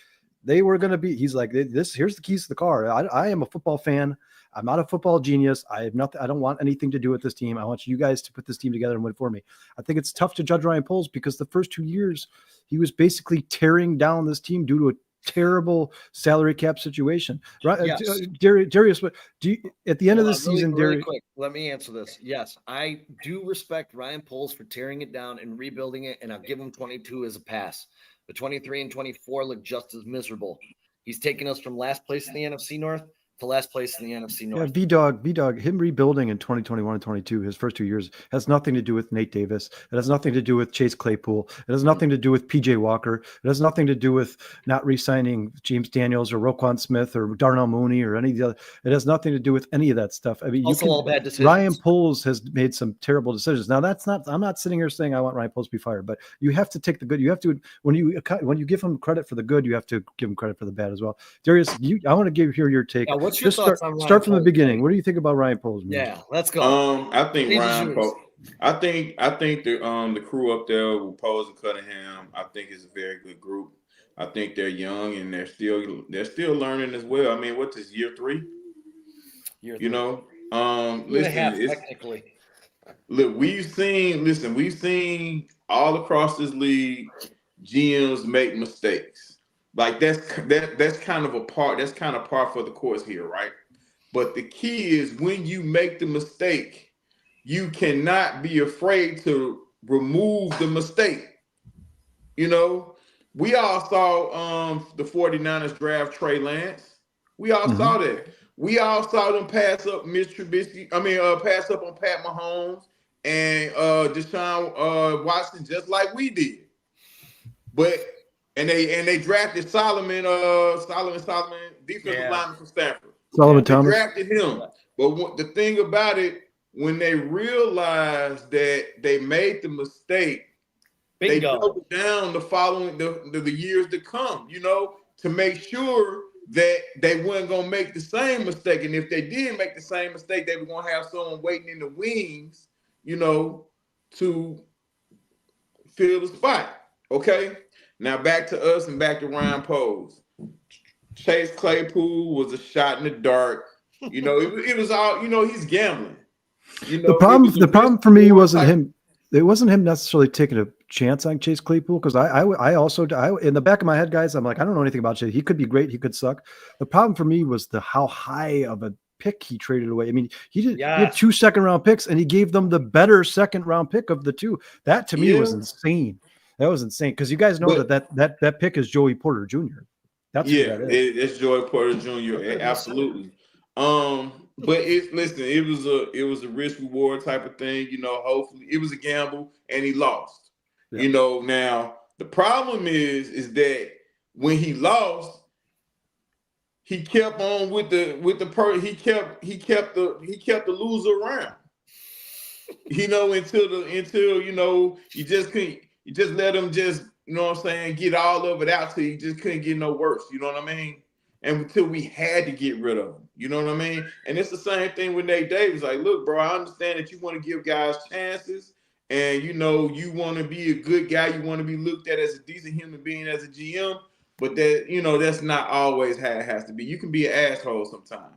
they were going to be. He's like, here's the keys to the car. I am a football fan. I'm not a football genius. I have nothing. I don't want anything to do with this team. I want you guys to put this team together and win for me. I think it's tough to judge Ryan Poles because the first 2 years he was basically tearing down this team due to a terrible salary cap situation. Right, yes. Darius, what do you at the end of the season? Really quick, let me answer this. Yes, I do respect Ryan Poles for tearing it down and rebuilding it, and I'll give him 22 as a pass. But 23 and 24 look just as miserable. He's taken us from last place in the NFC North to last place in the NFC North. Yeah, V-Dog, him rebuilding in 2021 and 22, his first 2 years, has nothing to do with Nate Davis. It has nothing to do with Chase Claypool. It has nothing to do with PJ Walker. It has nothing to do with not re-signing James Daniels or Roquan Smith or Darnell Mooney or any of the other. It has nothing to do with any of that stuff. I mean, all bad decisions. Ryan Poles has made some terrible decisions. Now, I'm not sitting here saying I want Ryan Poles to be fired, but you have to take the good. You have to, when you give him credit for the good, you have to give him heredit for the bad as well. Darius, I want to hear your take. What's your thoughts on Ryan Start from the beginning. What do you think about Ryan Poles? Yeah, let's go. I think Ryan Poles. I think the crew up there with Poles and Cunningham, I think is a very good group. I think they're young and they're still learning as well. I mean, what's this, year 3? Year You 3. know, 2.5 listen, technically. look, we've seen all across this league GMs make mistakes. Like that's kind of par for the course here, right? But the key is when you make the mistake, you cannot be afraid to remove the mistake. You know, we all saw the 49ers draft Trey Lance. We all saw that. We all saw them pass up Mitch Trubisky. Pass up on Pat Mahomes and Deshaun Watson just like we did. But they drafted Solomon defensive lineman from Stanford. Solomon They Thomas. drafted him. But the thing about it, when they realized that they made the mistake, they doubled down the years to come, to make sure that they weren't gonna make the same mistake. And if they did make the same mistake, they were gonna have someone waiting in the wings, to fill the spot. Okay. Now back to us and back to Ryan Poles. Chase Claypool was a shot in the dark. It was all, he's gambling. The problem for me wasn't him. It wasn't him necessarily taking a chance on Chase Claypool, because I also in the back of my head, guys, I'm like, I don't know anything about Chase. He could be great. He could suck. The problem for me was how high of a pick he traded away. I mean, he had 2 second-round picks, and he gave them the better second-round pick of the 2. That to me was insane. That was insane, because you guys know that pick is Joey Porter Jr. That's it's Joey Porter Jr. Absolutely. But it was a risk reward type of thing. Hopefully it was a gamble and he lost. Yeah. Now the problem is that when he lost, he kept on with the he kept the loser around. Until you just couldn't. You just let him get all of it out till you just couldn't get no worse. You know what I mean? And until we had to get rid of him. You know what I mean? And it's the same thing with Nate Davis. Like, look, bro, I understand that you want to give guys chances and, you want to be a good guy. You want to be looked at as a decent human being as a GM. But that's not always how it has to be. You can be an asshole sometimes.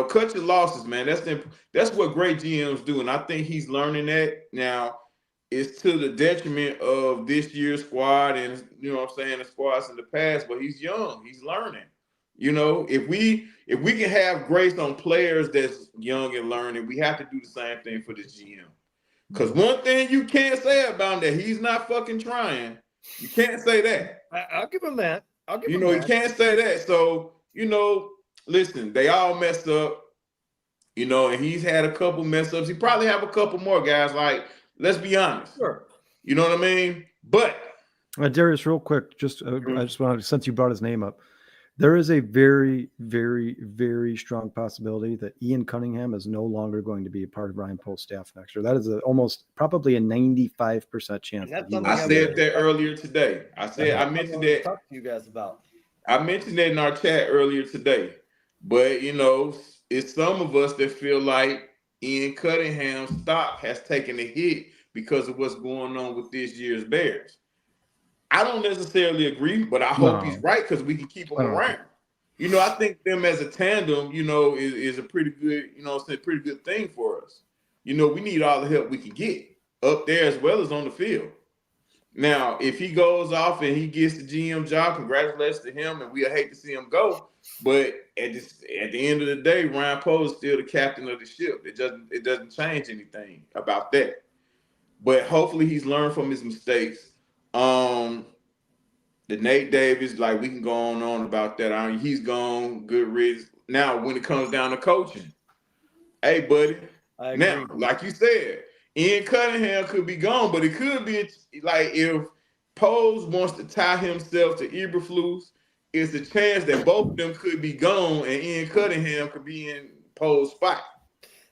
Cut your losses, man. That's what great GMs do. And I think he's learning that now. It's to the detriment of this year's squad and, the squads in the past, but he's young. He's learning. If we can have grace on players that's young and learning, we have to do the same thing for this GM. Because one thing you can't say about him, that he's not fucking trying. You can't say that. I'll give him that. You can't say that. So, listen, they all messed up, and he's had a couple mess ups. He probably have a couple more, guys. Like, let's be honest. Sure. You know what I mean? But Darius, real quick, I just wanted, since you brought his name up, there is a very, very, very strong possibility that Ian Cunningham is no longer going to be a part of Ryan Poles' staff next year. That is probably a 95% chance. I said that earlier today. I mentioned that. Talk to you guys about. I mentioned that in our chat earlier today. But it's some of us that feel like Ian Cunningham's stock has taken a hit because of what's going on with this year's Bears. I don't necessarily agree, but I hope he's right because we can keep him around. I think them as a tandem, is a pretty good, pretty good thing for us. We need all the help we can get up there as well as on the field. Now, if he goes off and he gets the GM job, congratulations to him, and we'll hate to see him go. But at the end of the day, Ryan Poles is still the captain of the ship. It doesn't change anything about that. But hopefully he's learned from his mistakes. The Nate Davis, like, we can go on about that. He's gone, good riddance. Now, when it comes down to coaching, hey, buddy. Now, like you said, Ian Cunningham could be gone, but it could be like if Poles wants to tie himself to Eberflus, it's a chance that both of them could be gone and Ian Cunningham could be in Poles' spot.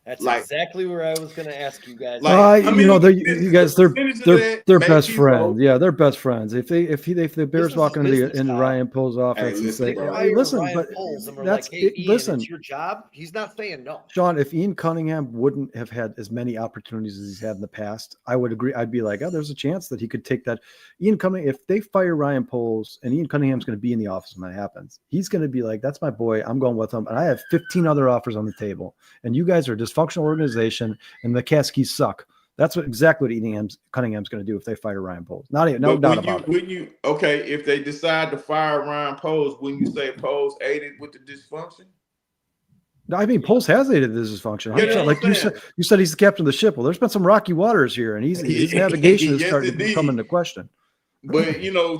That's Like, exactly where I was going to ask you guys. Like, you know, you guys, they're best maybe friends. so. Yeah, they're best friends. If the Bears is walk a business, into Tom. Ryan Poles' offense and listen, say, bro. "Hey, listen," Ryan but Poles and we're that's like, hey, Ian, listen, it's your job. He's not saying no. Sean, if Ian Cunningham wouldn't have had as many opportunities as he's had in the past, I would agree. I'd be like, oh, there's a chance that he could take that. Ian Cunningham, if they fire Ryan Poles and Ian Cunningham's going to be in the office when that happens, he's going to be like, that's my boy. I'm going with him. And I have 15 other offers on the table. And you guys are a dysfunctional organization and the Ks suck. That's exactly what Cunningham's going to do if they fire Ryan Poles. No doubt about it. Okay, if they decide to fire Ryan Poles, wouldn't you say Poles aided with the dysfunction? No, I mean, Poles has aided this dysfunction. Yeah, like you said, he's the captain of the ship. Well, there's been some rocky waters here, and his navigation is starting to come into question. But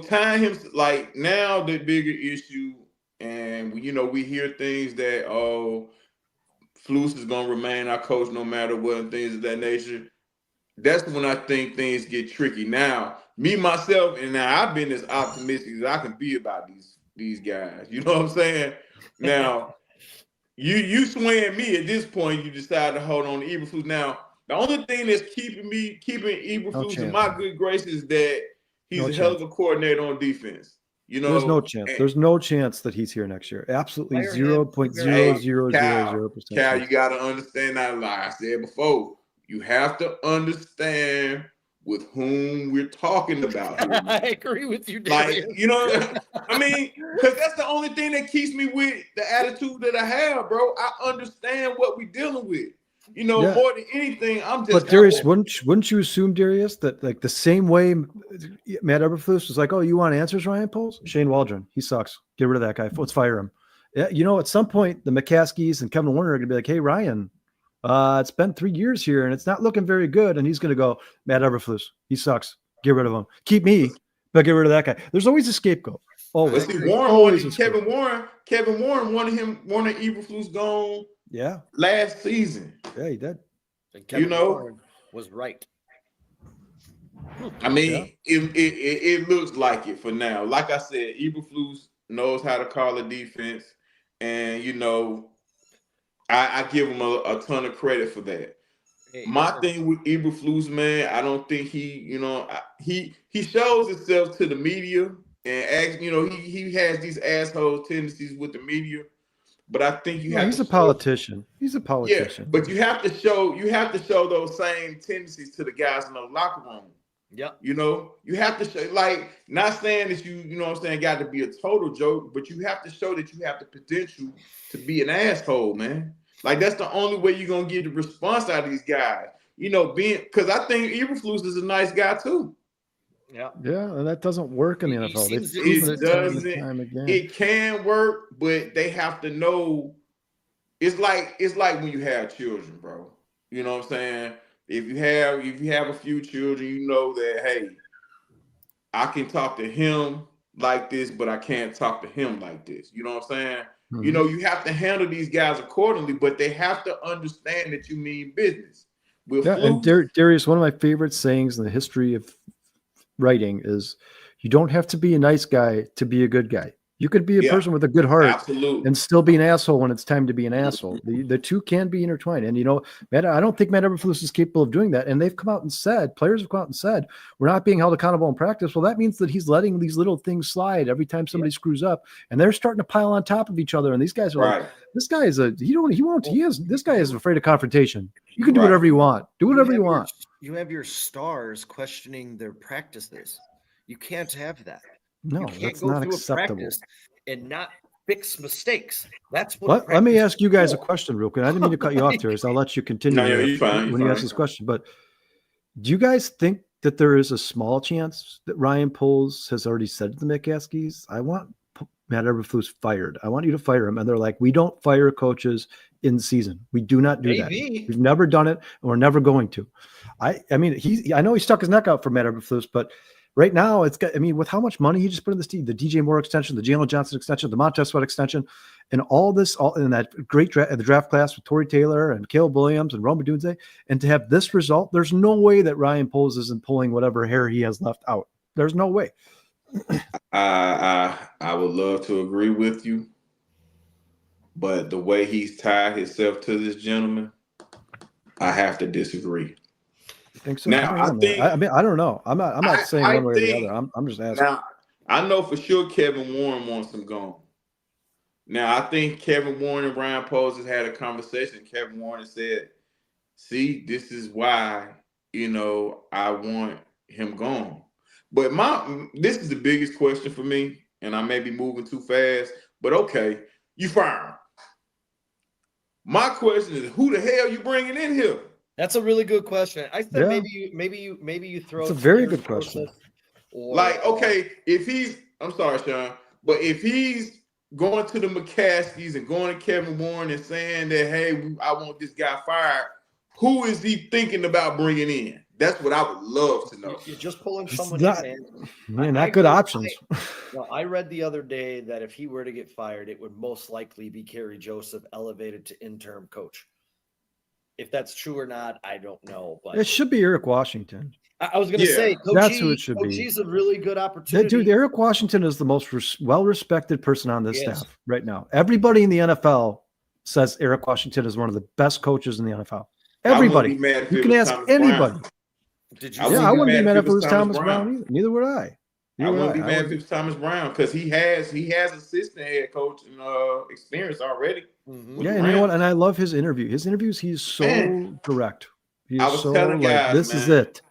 tying him like now the bigger issue, and we hear things that Flus is gonna remain our coach no matter what, and things of that nature. That's when I think things get tricky. Now, me myself, and now I've been as optimistic as I can be about these guys. You know what I'm saying? Now. You swaying me at this point. You decide to hold on to Eberflus. Now, the only thing that's keeping Eberflus in my good graces is that he's a hell of a coordinator on defense. There's no chance. There's no chance that he's here next year. Absolutely 0.0000%. Cal, you got to understand that. Like I said before, you have to understand with whom we're talking about here. I agree with you, Darius. Like, I mean, because that's the only thing that keeps me with the attitude that I have, bro. I understand what we're dealing with. More than anything, I'm just. But Darius, wouldn't you assume, Darius, that like the same way Matt Eberflus was like, oh, you want answers, Ryan Poles? Shane Waldron, he sucks. Get rid of that guy. Let's fire him. Yeah, at some point, the McCaskies and Kevin Warner are going to be like, hey, Ryan, it's been 3 years here and it's not looking very good. And he's going to go, Matt Eberflus, he sucks. Get rid of him. Keep me, but get rid of that guy. There's always a scapegoat. Always. Kevin Warren wanted Eberflus gone. Yeah. Last season. Yeah, he did. And Kevin Warren was right. I mean, it looks like it for now. Like I said, Eberflus knows how to call a defense, and I give him a ton of credit for that. My thing with Eberflus, man, I don't think he shows himself to the media and he has these asshole tendencies with the media. But I think he's a politician. He's a politician. Yeah, but you have to show those same tendencies to the guys in the locker room. Yep. You have to show, like, not saying that got to be a total joke, but you have to show that you have the potential to be an asshole, man. Like, that's the only way you're gonna get the response out of these guys. Because I think Eberflus is a nice guy too. Yeah, and that doesn't work in the NFL. It can work, but they have to know. It's like when you have children, bro. You know what I'm saying? If you have a few children, you know that, hey, I can talk to him like this, but I can't talk to him like this. You know what I'm saying? Mm-hmm. You have to handle these guys accordingly, but they have to understand that you mean business. And Darius, one of my favorite sayings in the history of writing is, you don't have to be a nice guy to be a good guy. You could be a person with a good heart and still be an asshole when it's time to be an asshole. The two can be intertwined. And, Matt, I don't think Matt Eberflus is capable of doing that. And they've come out and said, players have come out and said, we're not being held accountable in practice. Well, that means that he's letting these little things slide every time somebody screws up. And they're starting to pile on top of each other. And these guys are like, this guy is this guy is afraid of confrontation. You can do whatever you want. Do whatever you want. You have your stars questioning their practices. You can't have that. No, that's not acceptable. And not fix mistakes. That's what. Let me ask you guys a question real quick. I didn't mean to cut you off, Terry. I'll let you continue when you ask this question. But do you guys think that there is a small chance that Ryan Poles has already said to the McCaskies, I want Matt Eberflus fired. I want you to fire him. And they're like, we don't fire coaches in season. We do not do that. We've never done it, and we're never going to. I mean, I know he stuck his neck out for Matt Eberflus, but right now, with how much money he just put in this team, the DJ Moore extension, the Jalen Johnson extension, the Montez Sweat extension, and all in that great the draft class with Torrey Taylor and Caleb Williams and Rome Odunze, and to have this result, there's no way that Ryan Poles isn't pulling whatever hair he has left out. There's no way. I would love to agree with you, but the way he's tied himself to this gentleman, I have to disagree. I think so. Now, I think I mean, I don't know. I'm not saying one way or the other. I'm just asking. Now, I know for sure Kevin Warren wants him gone. Now, I think Kevin Warren and Ryan Poles has had a conversation. Kevin Warren said, see, this is why, I want him gone. But this is the biggest question for me, and I may be moving too fast, but okay, you fire him. My question is, who the hell you bringing in here? That's a really good question. I said maybe you throw. It's a very good question. Okay, I'm sorry, Sean, but if he's going to the McCaskies and going to Kevin Warren and saying that, hey, I want this guy fired, who is he thinking about bringing in? That's what I would love to know. You're just pulling someone in. Not good options. I read the other day that if he were to get fired, it would most likely be 𝐂𝐍𝐉𝐎𝐾 elevated to interim coach. If that's true or not, I don't know. But it should be Eric Washington. I was going to say, that's who it should be. He's a really good opportunity. Dude, Eric Washington is the most well-respected person on this staff right now. Everybody in the NFL says Eric Washington is one of the best coaches in the NFL. Everybody. You can ask anybody. Did you? I wouldn't be mad if it was Thomas Brown either. Neither would I. I wouldn't be mad if it was Thomas Brown because he has assistant head coach and experience already. Mm-hmm. Yeah, and you know what? And I love his interview. His interviews, he's so direct. He's so telling guys, this is it.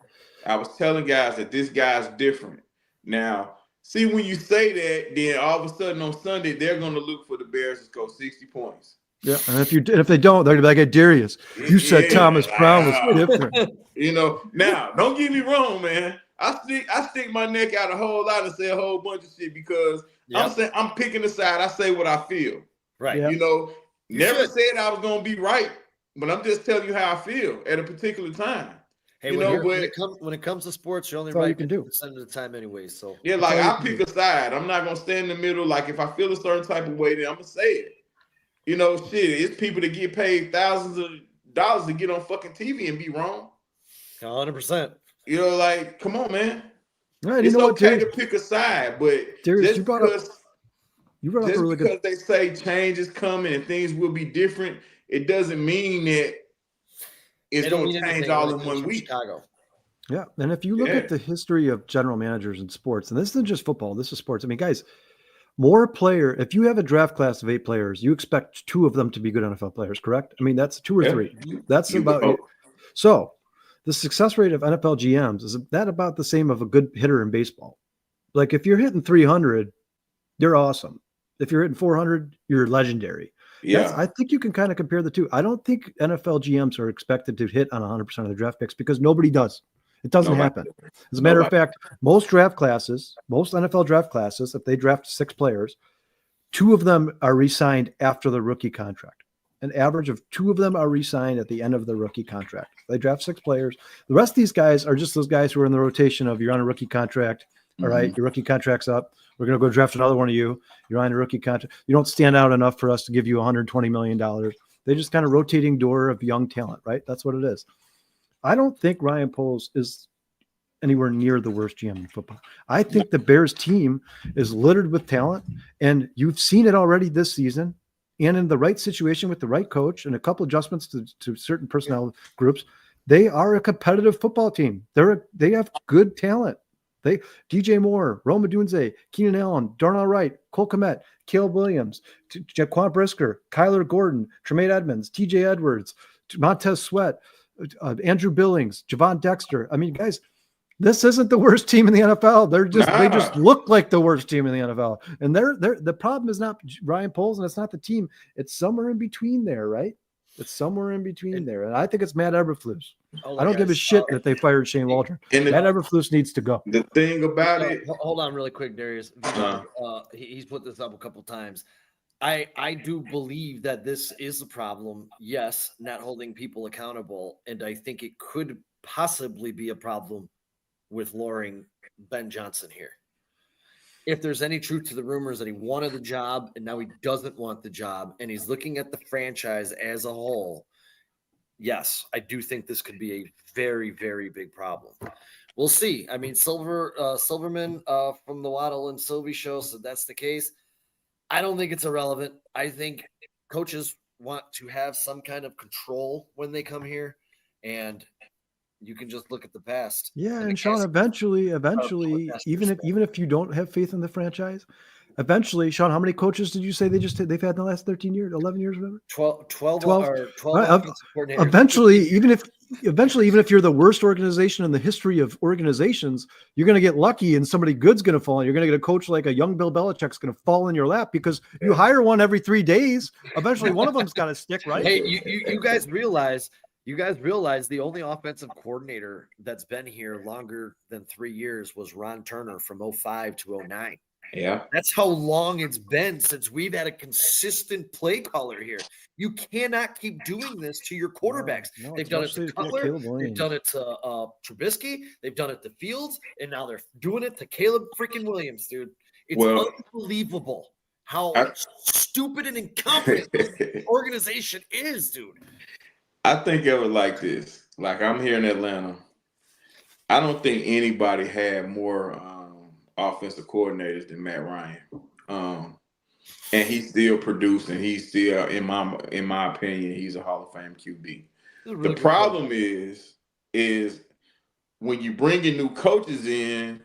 I was telling guys that this guy's different. Now, see, when you say that, then all of a sudden on Sunday they're going to look for the Bears to score 60 points. Yeah, and if they don't, they're gonna be like, hey, Darius, you said Thomas Brown was different. Now, don't get me wrong, man. I stick my neck out a whole lot and say a whole bunch of shit because I'm picking a side. I say what I feel. Right. Yep. Never said I was gonna be right, but I'm just telling you how I feel at a particular time. Hey, when it comes to sports, you're only right 50% of the time anyway. So I pick a side. I'm not gonna stay in the middle. Like if I feel a certain type of way, then I'm gonna say it. It's people that get paid thousands of dollars to get on fucking TV and be wrong. 100%. Come on, man. Right, it's okay to pick a side, but Darius, because they say change is coming and things will be different, it doesn't mean that it's going to change all in 1 week. Chicago. Yeah, and if you look at the history of general managers in sports, and this isn't just football, this is sports. I mean, guys, if you have a draft class of 8 players, you expect 2 of them to be good NFL players, correct? I mean, that's 2 or 3. That's about it. So the success rate of NFL GMs is that about the same of a good hitter in baseball. Like if you're hitting 300, you're awesome. If you're hitting 400, you're legendary. Yeah, I think you can kind of compare the two. I don't think NFL GMs are expected to hit on 100% of their draft picks because nobody does. It doesn't happen. As a matter of fact, most NFL draft classes, if they draft 6 players, 2 of them are re-signed after the rookie contract. An average of 2 of them are re-signed at the end of the rookie contract. They draft 6 players. The rest of these guys are just those guys who are in the rotation of you're on a rookie contract. All right, your rookie contract's up. We're going to go draft another one of you. You're on a rookie contract. You don't stand out enough for us to give you $120 million. They just kind of rotating door of young talent, right? That's what it is. I don't think Ryan Poles is anywhere near the worst GM in football. I think the Bears team is littered with talent, and you've seen it already this season. And in the right situation with the right coach and a couple adjustments to certain personnel groups, they are a competitive football team. They have good talent. DJ Moore, Rome Odunze, Keenan Allen, Darnell Wright, Cole Kmet, Caleb Williams, Jaquan Brisker, Kyler Gordon, Tremaine Edmonds, TJ Edwards, Montez Sweat, Andrew Billings, Javon Dexter. I mean, guys, this isn't the worst team in the NFL. They just look like the worst team in the NFL. And the problem is not Ryan Poles and it's not the team. It's somewhere in between there, right? It's somewhere in between there. And I think it's Matt Eberflus. I don't give a shit that they fired Shane Waldron. Matt Eberflus needs to go. The thing about it. Hold on really quick, Darius. He's put this up a couple times. I do believe that this is a problem. Yes, not holding people accountable. And I think it could possibly be a problem with luring Ben Johnson here. If there's any truth to the rumors that he wanted the job and now he doesn't want the job and he's looking at the franchise as a whole, yes, I do think this could be a very, very big problem. We'll see. I mean, Silverman from the Waddle and Sylvie show said that's the case. I don't think it's irrelevant. I think coaches want to have some kind of control when they come here. and you can just look at the past. Yeah, And and Sean, eventually, past even if you don't have faith in the franchise, eventually, Sean, how many coaches did you say they've had in the last 13 years, 11 years, whatever? 12 Right, offensive coordinators. Eventually, even if you're the worst organization in the history of organizations, you're going to get lucky and somebody good's going to fall. You're going to get a coach like a young Bill Belichick's going to fall in your lap because you hire one every 3 days. Eventually, one of them's got to stick, right? Hey, you guys realize the only offensive coordinator that's been here longer than 3 years was Ron Turner from 2005 to 2009. Yeah. That's how long it's been since we've had a consistent play caller here. You cannot keep doing this to your quarterbacks. No, they've done it to Cutler. They've done it to Trubisky. They've done it to Fields. And now they're doing it to Caleb freaking Williams, dude. It's unbelievable how stupid and incompetent this organization is, dude. I think it was like this. Like, I'm here in Atlanta. I don't think anybody had more offensive coordinators than Matt Ryan. And he's still producing. He's still, in my opinion, he's a Hall of Fame QB. The problem is when you bring in new coaches in,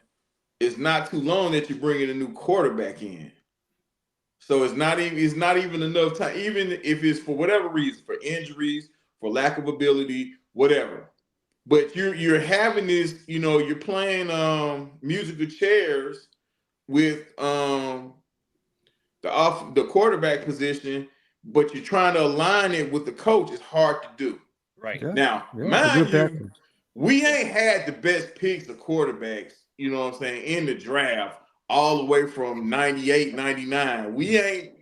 it's not too long that you're bringing a new quarterback in. So it's not even enough time, even if it's for whatever reason, for injuries, for lack of ability, whatever. But you're having this, you're playing musical chairs with the quarterback position, but you're trying to align it with the coach. It's hard to do. Right. Yeah. Now, mind you, we ain't had the best picks of quarterbacks, in the draft all the way from 98, 99. We ain't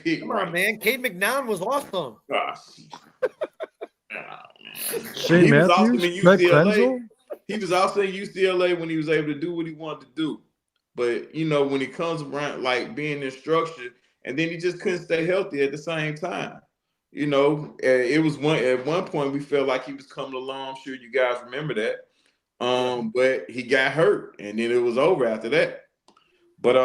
picked Come on, man. 𝐷𝐿 was awesome. Shane Matthews, Greg Krenzel. He was also in UCLA when he was able to do what he wanted to do. But, when it comes around, like, being in structure, and then he just couldn't stay healthy at the same time. It was at one point we felt like he was coming along. I'm sure you guys remember that. But he got hurt, and then it was over after that. But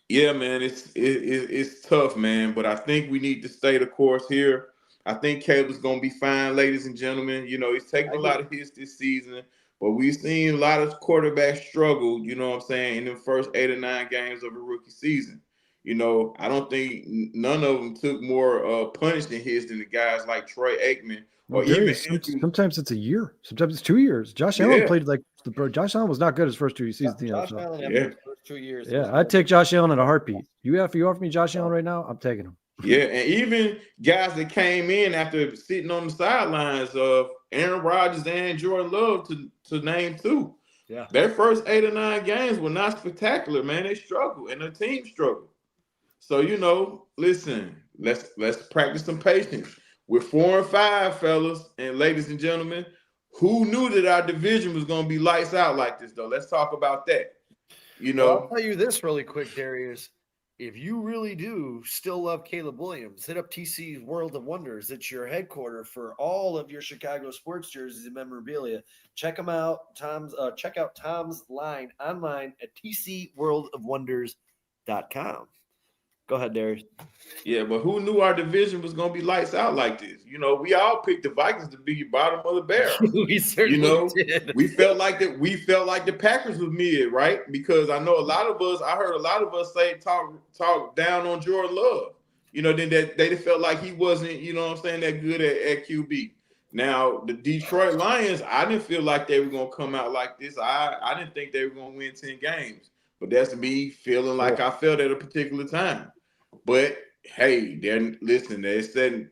yeah, man, it's tough, man. But I think we need to stay the course here. I think Caleb's gonna be fine, ladies and gentlemen. He's taking a lot of hits this season, but we've seen a lot of quarterbacks struggle, in the first 8 or 9 games of a rookie season. I don't think none of them took more punishing hits than the guys like Troy Aikman. Or even sometimes it's a year, sometimes it's 2 years. Josh Allen played Josh Allen was not good his first 2 seasons. Josh Allen his first 2 years. Yeah, I'd take Josh Allen in a heartbeat. You offer me Josh Allen right now, I'm taking him. Yeah, and even guys that came in after sitting on the sidelines of Aaron Rodgers and Jordan Love to name 2. Yeah, their first 8 or 9 games were not spectacular, man. They struggled, and the team struggled. So listen, let's practice some patience. We're 4-5, fellas and ladies and gentlemen. Who knew that our division was going to be lights out like this, though? Let's talk about that. Well, I'll tell you this really quick, Darius. If you really do still love Caleb Williams, hit up TC's World of Wonders. It's your headquarters for all of your Chicago sports jerseys and memorabilia. Check them out. Check out Tom's line online at tcworldofwonders.com. Go ahead, Darius. Yeah, but who knew our division was going to be lights out like this? We all picked the Vikings to be bottom of the barrel. We certainly did. We felt like the Packers was mid, right? Because I know I heard a lot of us say talk down on Jordan Love. Then they felt like he wasn't, that good at QB. Now, the Detroit Lions, I didn't feel like they were going to come out like this. I didn't think they were going to win 10 games. But that's me feeling like I felt at a particular time. But hey, they send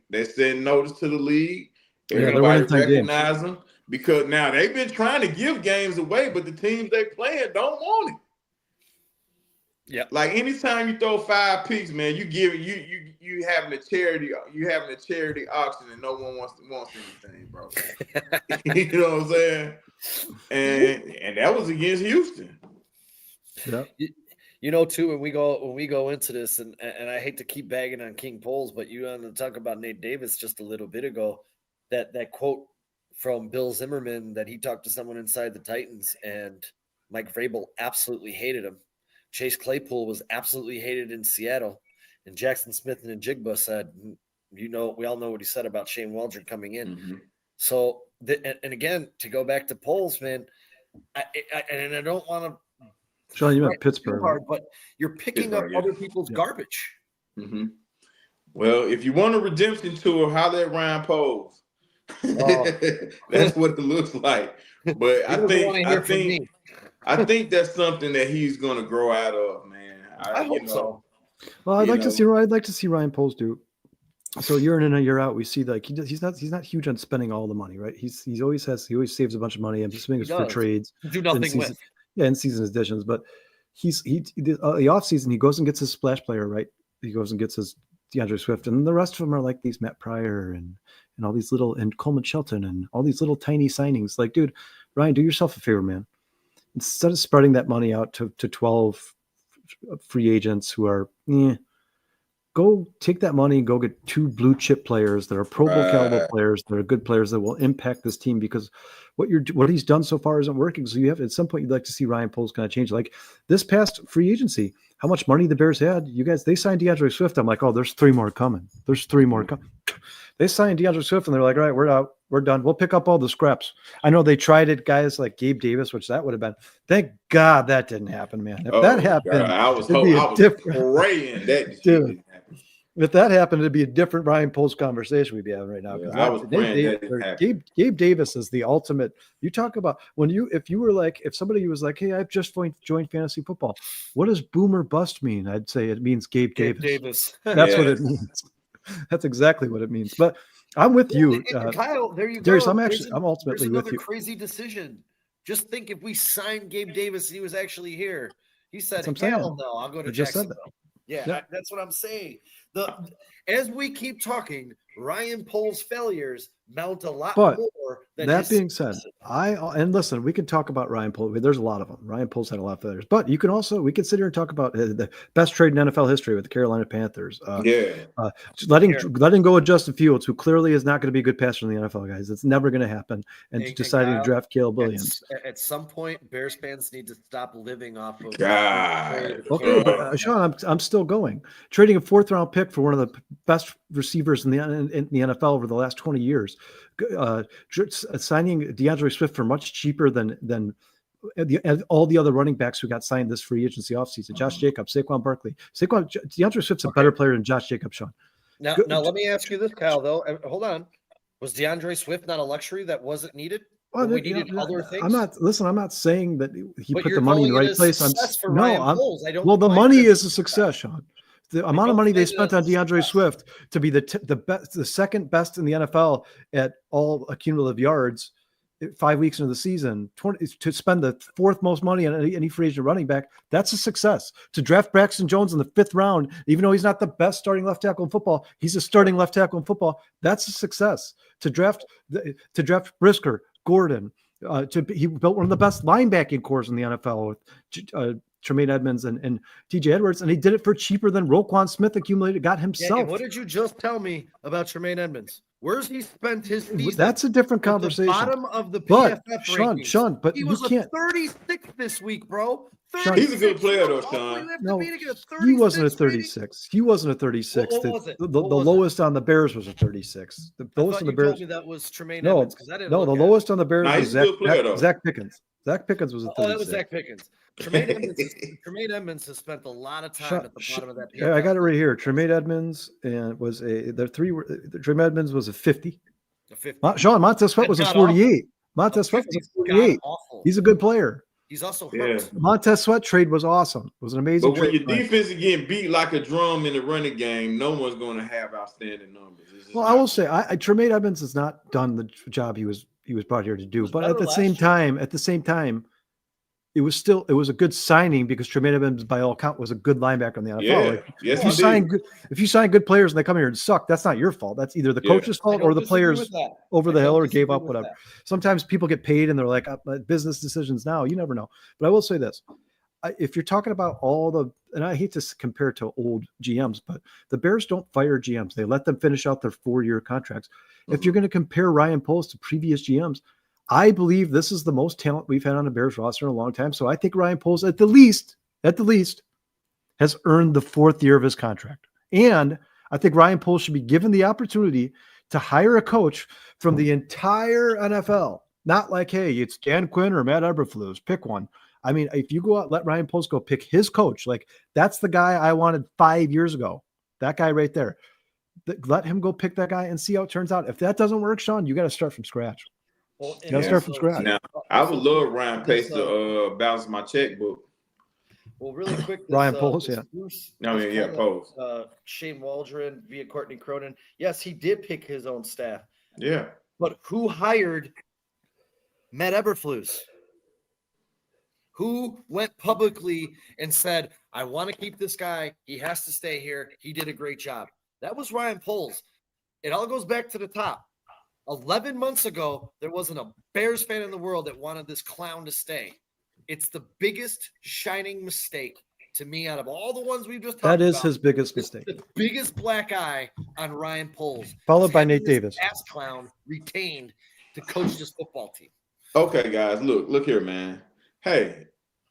notice to the league. Everybody recognize them because now they've been trying to give games away, but the teams they playing don't want it. Yeah, like anytime you throw 5 picks, man, you having a charity auction and no one wants anything, bro. You know what I'm saying? And that was against Houston. Yeah. Too, when we go into this, and I hate to keep bagging on King Poles, but you wanted to talk about Nate Davis just a little bit ago, that quote from Bill Zimmerman that he talked to someone inside the Titans, and Mike Vrabel absolutely hated him. Chase Claypool was absolutely hated in Seattle, and Jackson Smith and Njigba said, we all know what he said about Shane Waldron coming in. Mhm. So, and again, to go back to polls, man, I don't want to. Sean, you meant Pittsburgh, hard, but you're picking up other people's garbage. Mm-hmm. Well, if you want a redemption tour, holler at Ryan Poles. That's what it looks like. But I think that's something that he's going to grow out of, man. I hope so. Well, I'd like to see Ryan Poles do. So year in and year out, we see like he's not huge on spending all the money, right? He always saves a bunch of money and just for trades. Do nothing with. Yeah, in season additions, but the off season he goes and gets his splash player, right? He goes and gets his DeAndre Swift, and the rest of them are like these Matt Pryor and all these little, and Coleman Shelton and all these little tiny signings. Like, dude, Ryan, do yourself a favor, man. Instead of spreading that money out to 12 free agents who are, go take that money and go get 2 blue chip players that are Pro Bowl caliber players that are good players that will impact this team, because what he's done so far isn't working. So you have, at some point, you'd like to see Ryan Poles kind of change. Like this past free agency, how much money the Bears had. You guys, they signed DeAndre Swift. I'm like, oh, there's 3 more coming. There's 3 more coming. They signed DeAndre Swift, and they're like, all right, we're out. We're done. We'll pick up all the scraps. I know they tried it, guys like Gabe Davis, which that would have been. Thank God that didn't happen, man. If that happened, I was praying that dude. If that happened, it'd be a different Ryan Poles conversation we'd be having right now. Yeah, I was praying Gabe Davis is the ultimate. You talk about if somebody was like, hey, I've just joined fantasy football. What does boomer bust mean? I'd say it means Gabe Davis. That's what it means. That's exactly what it means. But I'm with you, Kyle. There you Darius, go. I'm ultimately with you. Crazy decision. Just think if we signed Gabe Davis and he was actually here. He said, "Hell no, I'll go to Jacksonville." Yeah, that's what I'm saying. As we keep talking, Ryan Poles' failures mount a lot more than that being said, and listen, we can talk about Ryan Poles. There's a lot of them. Ryan Poles had a lot of failures, but we can sit here and talk about the best trade in NFL history with the Carolina Panthers. Letting go of Justin Fields, who clearly is not going to be a good passer in the NFL, guys. It's never going to happen. And deciding to draft Caleb Williams. At some point, Bears fans need to stop living off of God. Okay, but Sean, I'm still going. Trading a 4th-round pick for one of the best receivers in the NFL over the last 20 years. Signing DeAndre Swift for much cheaper than all the other running backs who got signed this free agency offseason. Josh Jacobs, Saquon Barkley. DeAndre Swift's a better player than Josh Jacobs, Sean. Now let me ask you this, Kyle, though. Hold on. Was DeAndre Swift not a luxury that wasn't needed? Well, we needed other things? I'm not saying that he put the money in the right place. The money is a success, Sean. The amount of money they spent on DeAndre Swift to be the second best in the NFL at all cumulative yards 5 weeks into the season, to spend the 4th most money on any free agent running back, that's a success. To draft Braxton Jones in the 5th round, even though he's not the best starting left tackle in football, he's a starting left tackle in football. That's a success. To draft Brisker, Gordon, he built one of the best linebacking cores in the NFL with Tremaine Edmonds and TJ Edwards, and he did it for cheaper than Roquan Smith got himself. Yeah, what did you just tell me about Tremaine Edmonds? Where's he spent his season? That's a different conversation. Bottom of the PFF rankings. Sean, but he you was can't. 36 this week, bro. He's a good player, though, Sean. No, he wasn't a 36. He wasn't a 36. What was it? The lowest on the Bears was a 36. The lowest on the Bears. Told me that was Tremaine Edmonds, the lowest on the Bears was Zach Pickens. Zach Pickens was a 36. Oh, that was Zach Pickens. Tremaine Edmonds has spent a lot of time at the bottom of that. PFF. I got it right here. Tremaine Edmonds was Tremaine Edmonds was a 50. A 50. Sean, Montez Sweat was a 48. Montez Sweat was a 48. He's a good player. He's also hurt. Montez Sweat trade was awesome. It was an amazing trade. But when your defense is getting beat like a drum in the running game, no one's going to have outstanding numbers. Well, I will say, Tremaine Edmonds has not done the job he was brought here to do. But at the same time, it was a good signing because Tremaine Edmonds, by all count, was a good linebacker in the NFL. Yeah. If you sign good players and they come here and suck, that's not your fault. That's either the coach's fault or the players over the hill or gave up, whatever. Sometimes people get paid and they're like, business decisions now. You never know. But I will say this. If you're talking about and I hate to compare to old GMs, but the Bears don't fire GMs. They let them finish out their 4-year contracts. Mm-hmm. If you're going to compare Ryan Poles to previous GMs, I believe this is the most talent we've had on the Bears roster in a long time. So I think Ryan Poles, at the least, has earned the 4th year of his contract. And I think Ryan Poles should be given the opportunity to hire a coach from the entire NFL. Not like, hey, it's Dan Quinn or Matt Eberflus. Pick one. I mean, if you go out, let Ryan Poles go pick his coach. Like, that's the guy I wanted 5 years ago. That guy right there. Let him go pick that guy and see how it turns out. If that doesn't work, Sean, you got to start from scratch. Well, You got to start from scratch. Now, I would love Ryan Pace to balance my checkbook. Well, really quick, Ryan Poles, yeah. Poles. Shane Waldron via Courtney Cronin. Yes, he did pick his own staff. Yeah. But who hired Matt Eberflus? Who went publicly and said, I want to keep this guy. He has to stay here. He did a great job. That was Ryan Poles. It all goes back to the top. 11 months ago, there wasn't a Bears fan in the world that wanted this clown to stay. It's the biggest shining mistake to me out of all the ones we've just talked about. That is his biggest mistake. The biggest black eye on Ryan Poles. Followed by Nate Davis. Ass clown retained to coach this football team. Okay, guys, look here, man. Hey,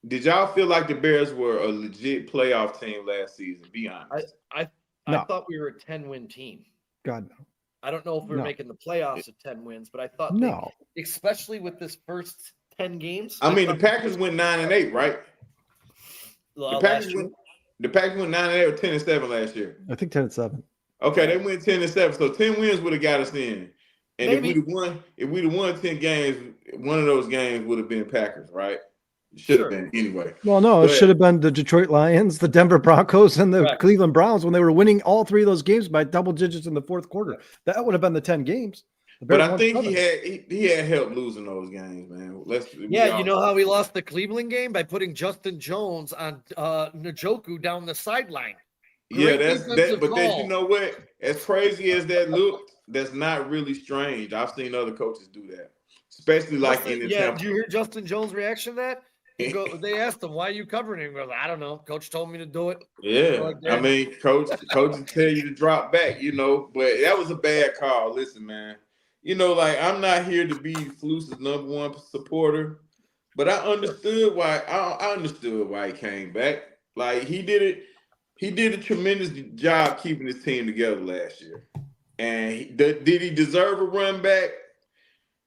did y'all feel like the Bears were a legit playoff team last season? Be honest. I thought we were a 10-win team. God, no. I don't know if we were making the playoffs at 10 wins, but I thought especially with this first 10 games. I mean, the Packers went 9-8, right? The Packers went 9-8 or 10-7 last year. I think 10-7. Okay, they went 10-7, so 10 wins would have got us in. And if we'd have won 10 games, one of those games would have been Packers, right? It should have been anyway. Well, no, it should have been the Detroit Lions, the Denver Broncos, and the Cleveland Browns when they were winning all three of those games by double digits in the fourth quarter. That would have been the 10 games. But I think he had help losing those games, man. You know how he lost the Cleveland game? By putting Justin Jones on Njoku down the sideline. Yeah, but then you know what? As crazy as that looked, that's not really strange. I've seen other coaches do that, especially like in the Did you hear Justin Jones' reaction to that? They asked him, why are you covering him? He goes, I don't know. Coach told me to do it. Yeah. I mean, coaches tell you to drop back, but that was a bad call. Listen, man. I'm not here to be Flus's number one supporter, but I understood why. I understood why he came back. Like, he did it. He did a tremendous job keeping his team together last year. And did he deserve a run back?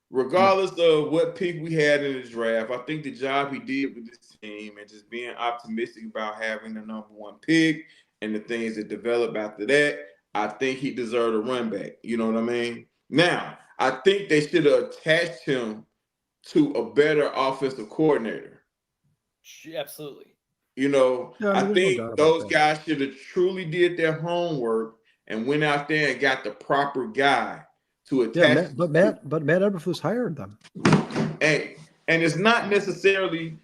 Regardless of what pick we had in the draft, I think the job he did with this team and just being optimistic about having the number one pick and the things that develop after that, I think he deserved a run back. You know what I mean? Now, I think they should have attached him to a better offensive coordinator. Absolutely. I think those guys should have truly did their homework and went out there and got the proper guy to attach. But Matt Eberflus hired them. And it's not necessarily,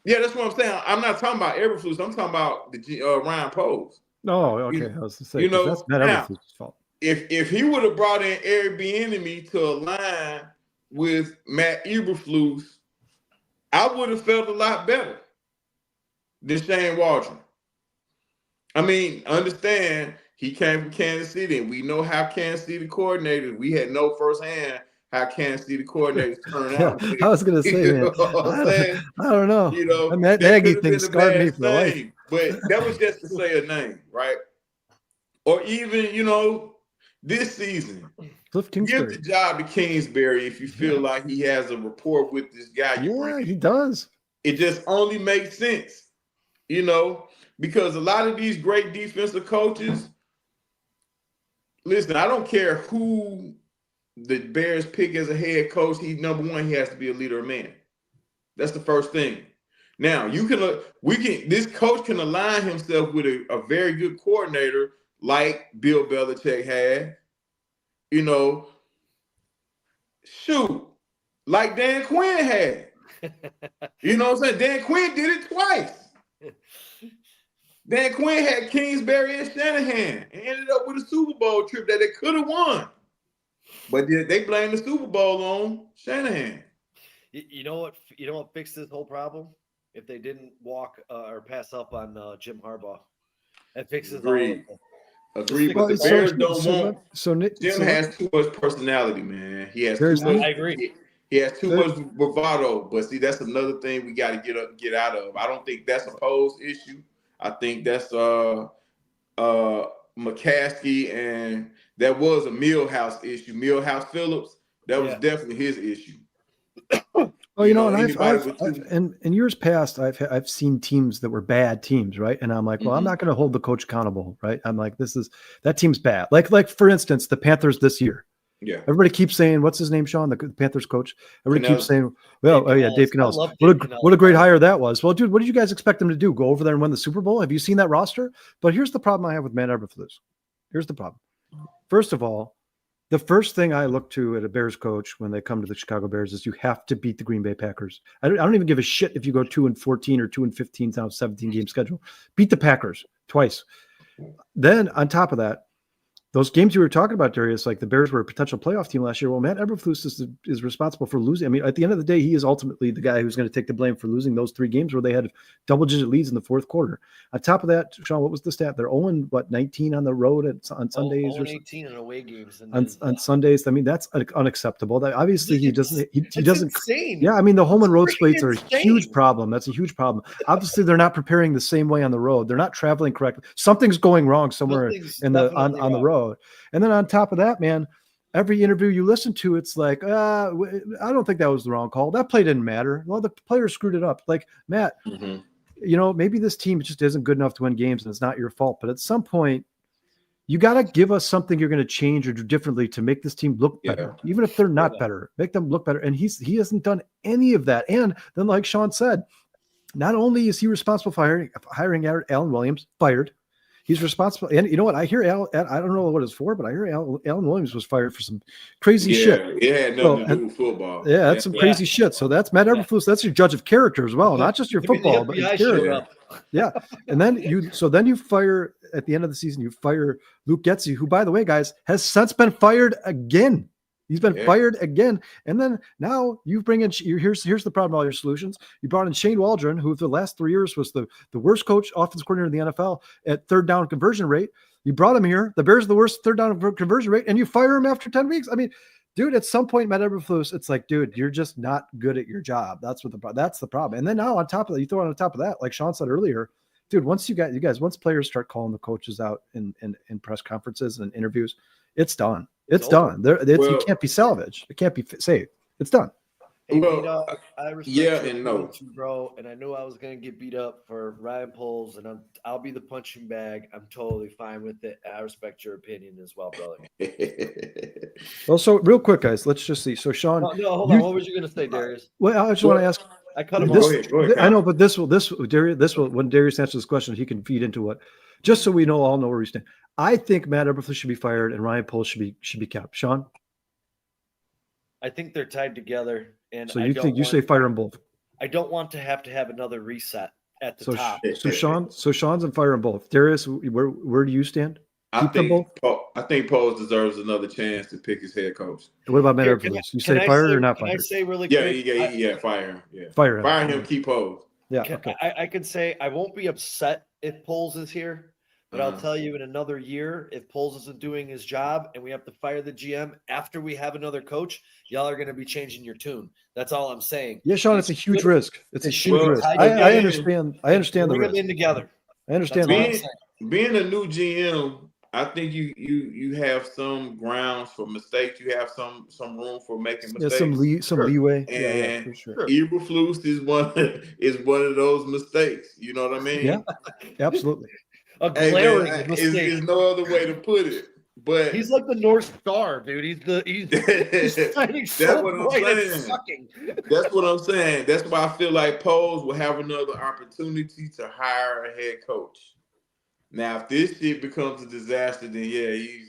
that's what I'm saying. I'm not talking about Eberflus. I'm talking about the Ryan Poles. Oh, okay. I was to say, that's Matt Eberflus' fault. If he would have brought in Airbnb to align with Matt Eberflus, I would have felt a lot better than Shane Waldron. I mean, understand, he came from Kansas City, and we know how Kansas City coordinators, we had no firsthand how Kansas City coordinators turn out. I was going to say, man, I don't know. That Nagy thing scarred me for life. But that was just to say a name, right? Or even, this season, Cliff Kingsbury. Give the job to Kingsbury if you feel like he has a rapport with this guy. He does. It just only makes sense, because a lot of these great defensive coaches, listen, I don't care who the Bears pick as a head coach. He's number one. He has to be a leader of men. That's the first thing. Now this coach can align himself with a very good coordinator like Bill Belichick had, like Dan Quinn had. You know what I'm saying? Dan Quinn did it twice. Dan Quinn had Kingsbury and Shanahan and ended up with a Super Bowl trip that they could have won. But they blamed the Super Bowl on Shanahan. You know what fixed this whole problem? If they didn't walk or pass up on Jim Harbaugh. That fixes Agreed. But the Bears don't want. Jim has too much personality, man. He has too much. I agree. He has too much bravado. But see, that's another thing we got to get out of. I don't think that's a Poles issue. I think that's a McCaskey, and that was a Millhouse issue. Millhouse Phillips, that was Yeah. definitely his issue. Well, you know, and anybody I've with two- in years past, I've seen teams that were bad teams, right? And I'm like, well, I'm not going to hold the coach accountable, right? I'm like, that team's bad. Like for instance, the Panthers this year. Yeah. Everybody keeps saying, what's his name, Sean, the Panthers coach? Everybody keeps saying, well, Dave Canales. Canales. What a great hire that was. Well, dude, what did you guys expect him to do? Go over there and win the Super Bowl? Have you seen that roster? But here's the problem I have with Matt Eberflus. Here's the problem. First of all, the first thing I look to at a Bears coach when they come to the Chicago Bears is you have to beat the Green Bay Packers. I don't even give a shit if you go 2-14 or 2-15 now 17 game schedule. Beat the Packers twice. Then on top of that, those games you were talking about, Darius, like the Bears were a potential playoff team last year. Well, Matt Eberflus is responsible for losing. I mean, at the end of the day, he is ultimately the guy who's going to take the blame for losing those 3 games where they had double-digit leads in the fourth quarter. On top of that, Sean, what was the stat? They're 19 on the road on Sundays. 18 in away games. On Sundays. I mean, that's unacceptable. That obviously he doesn't. He doesn't. Insane. Yeah, I mean, the home and road splits are a insane. huge problem. That's a huge problem. Obviously, they're not preparing the same way on the road. They're not traveling correctly. Something's going wrong somewhere on the road. And then on top of that, man, every interview you listen to, it's like, I don't think that was the wrong call. That play didn't matter. Well, the player screwed it up. Like, Matt, you know, maybe this team just isn't good enough to win games and it's not your fault. But at some point, you got to give us something you're going to change or do differently to make this team look better. Even if they're not better, make them look better. And he hasn't done any of that. And then, like Sean said, not only is he responsible for hiring Alan Williams, fired. He's responsible. And you know what? I hear I don't know what it's for, but I hear Alan Williams was fired for some crazy shit. Yeah, it had nothing to do with football. Yeah, that's some crazy shit. So that's Matt Eberflus. That's your judge of character as well, not just your football, but your character. Yeah. And then you fire at the end of the season, you fire Luke 𝐊�ခ𝐒, who, by the way, guys, has since been fired again. He's been fired again. And then now you bring in, here's the problem, all your solutions. You brought in Shane Waldron, who for the last 3 years was the worst coach, offensive coordinator in the NFL at third down conversion rate. You brought him here. The Bears are the worst third down conversion rate, and you fire him after 10 weeks. I mean, dude, at some point, Matt Eberflus, it's like, dude, you're just not good at your job. That's the problem. And then now on top of that, you throw on top of that, like Sean said earlier, dude, once once players start calling the coaches out in press conferences and interviews, it's done. It's done. It can't be salvaged. It can't be saved. It's done. Hey, I respect and no, bro. And I knew I was gonna get beat up for Ryan Poles, and I'll be the punching bag. I'm totally fine with it. I respect your opinion as well, brother. Well, so real quick, guys, let's just see. So, Sean, hold on. What was you gonna say, Darius? Well, I just want to ask. I cut him off. off. Go ahead, I know, but this will when Darius answers this question, he can feed into it. Just so we all know where we stand. I think Matt Eberflus should be fired and Ryan Poles should be kept. Sean, I think they're tied together, and so you say fire them both. I don't want to have another reset at the top. So Sean's and fire them both. Darius, where do you stand? I think Poles deserves another chance to pick his head coach. What about Matt Eberflus? You say fired or not fired? Can I say really quick? Yeah, fire him. Yeah. Fire him, keep Poles. Yeah. Okay. I could say I won't be upset if Poles is here, but I'll tell you in another year, if Poles isn't doing his job and we have to fire the GM after we have another coach, y'all are going to be changing your tune. That's all I'm saying. Yeah, Sean, it's a huge risk. It's a huge risk. I understand. I understand the risk. Bring them in together. I understand being a new GM. I think you have some grounds for mistakes. You have some room for making mistakes. Yeah, some leeway. And for sure. Eberflus is one of those mistakes. You know what I mean? Yeah, absolutely. A glaring mistake. There's no other way to put it. But he's like the North Star, dude. He's shining so bright and sucking. That's what I'm saying. That's why I feel like Poles will have another opportunity to hire a head coach. Now, if this shit becomes a disaster, then he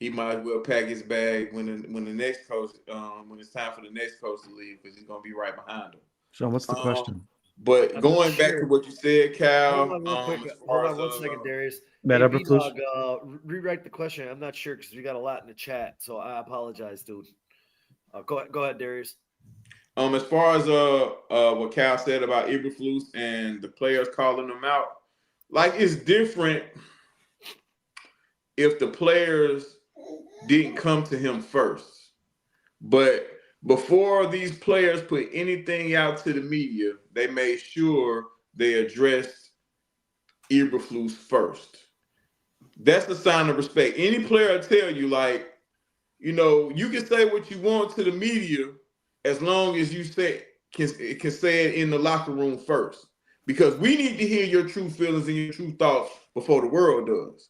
might as well pack his bag when the next coach, when it's time for the next coach to leave, because he's gonna be right behind him. Sean, what's the question? But going back to what you said, Cal. Hold on one second, Darius. Matt Eberflus. Rewrite the question. I'm not sure because we got a lot in the chat, so I apologize, dude. Go ahead, Darius. As far as what Cal said about Eberflus and the players calling him out. Like, it's different if the players didn't come to him first. But before these players put anything out to the media, they made sure they addressed Eberflus first. That's the sign of respect. Any player will tell you, like, you know, you can say what you want to the media as long as you can say it in the locker room first. Because we need to hear your true feelings and your true thoughts before the world does.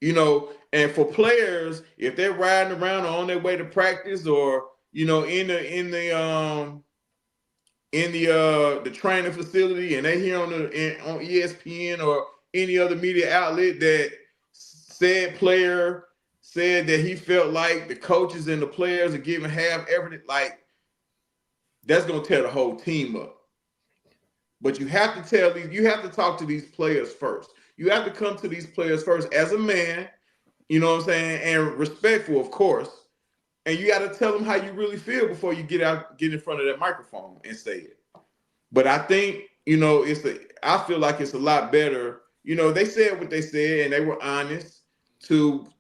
You know, and for players, if they're riding around or on their way to practice or, you know, in the training facility and they hear on ESPN or any other media outlet that said player said that he felt like the coaches and the players are giving half everything, like that's gonna tear the whole team up. But you have to talk to these players first. You have to come to these players first as a man, you know what I'm saying, and respectful, of course. And you got to tell them how you really feel before you get in front of that microphone and say it. But I think, you know, I feel like it's a lot better. You know, they said what they said and they were honest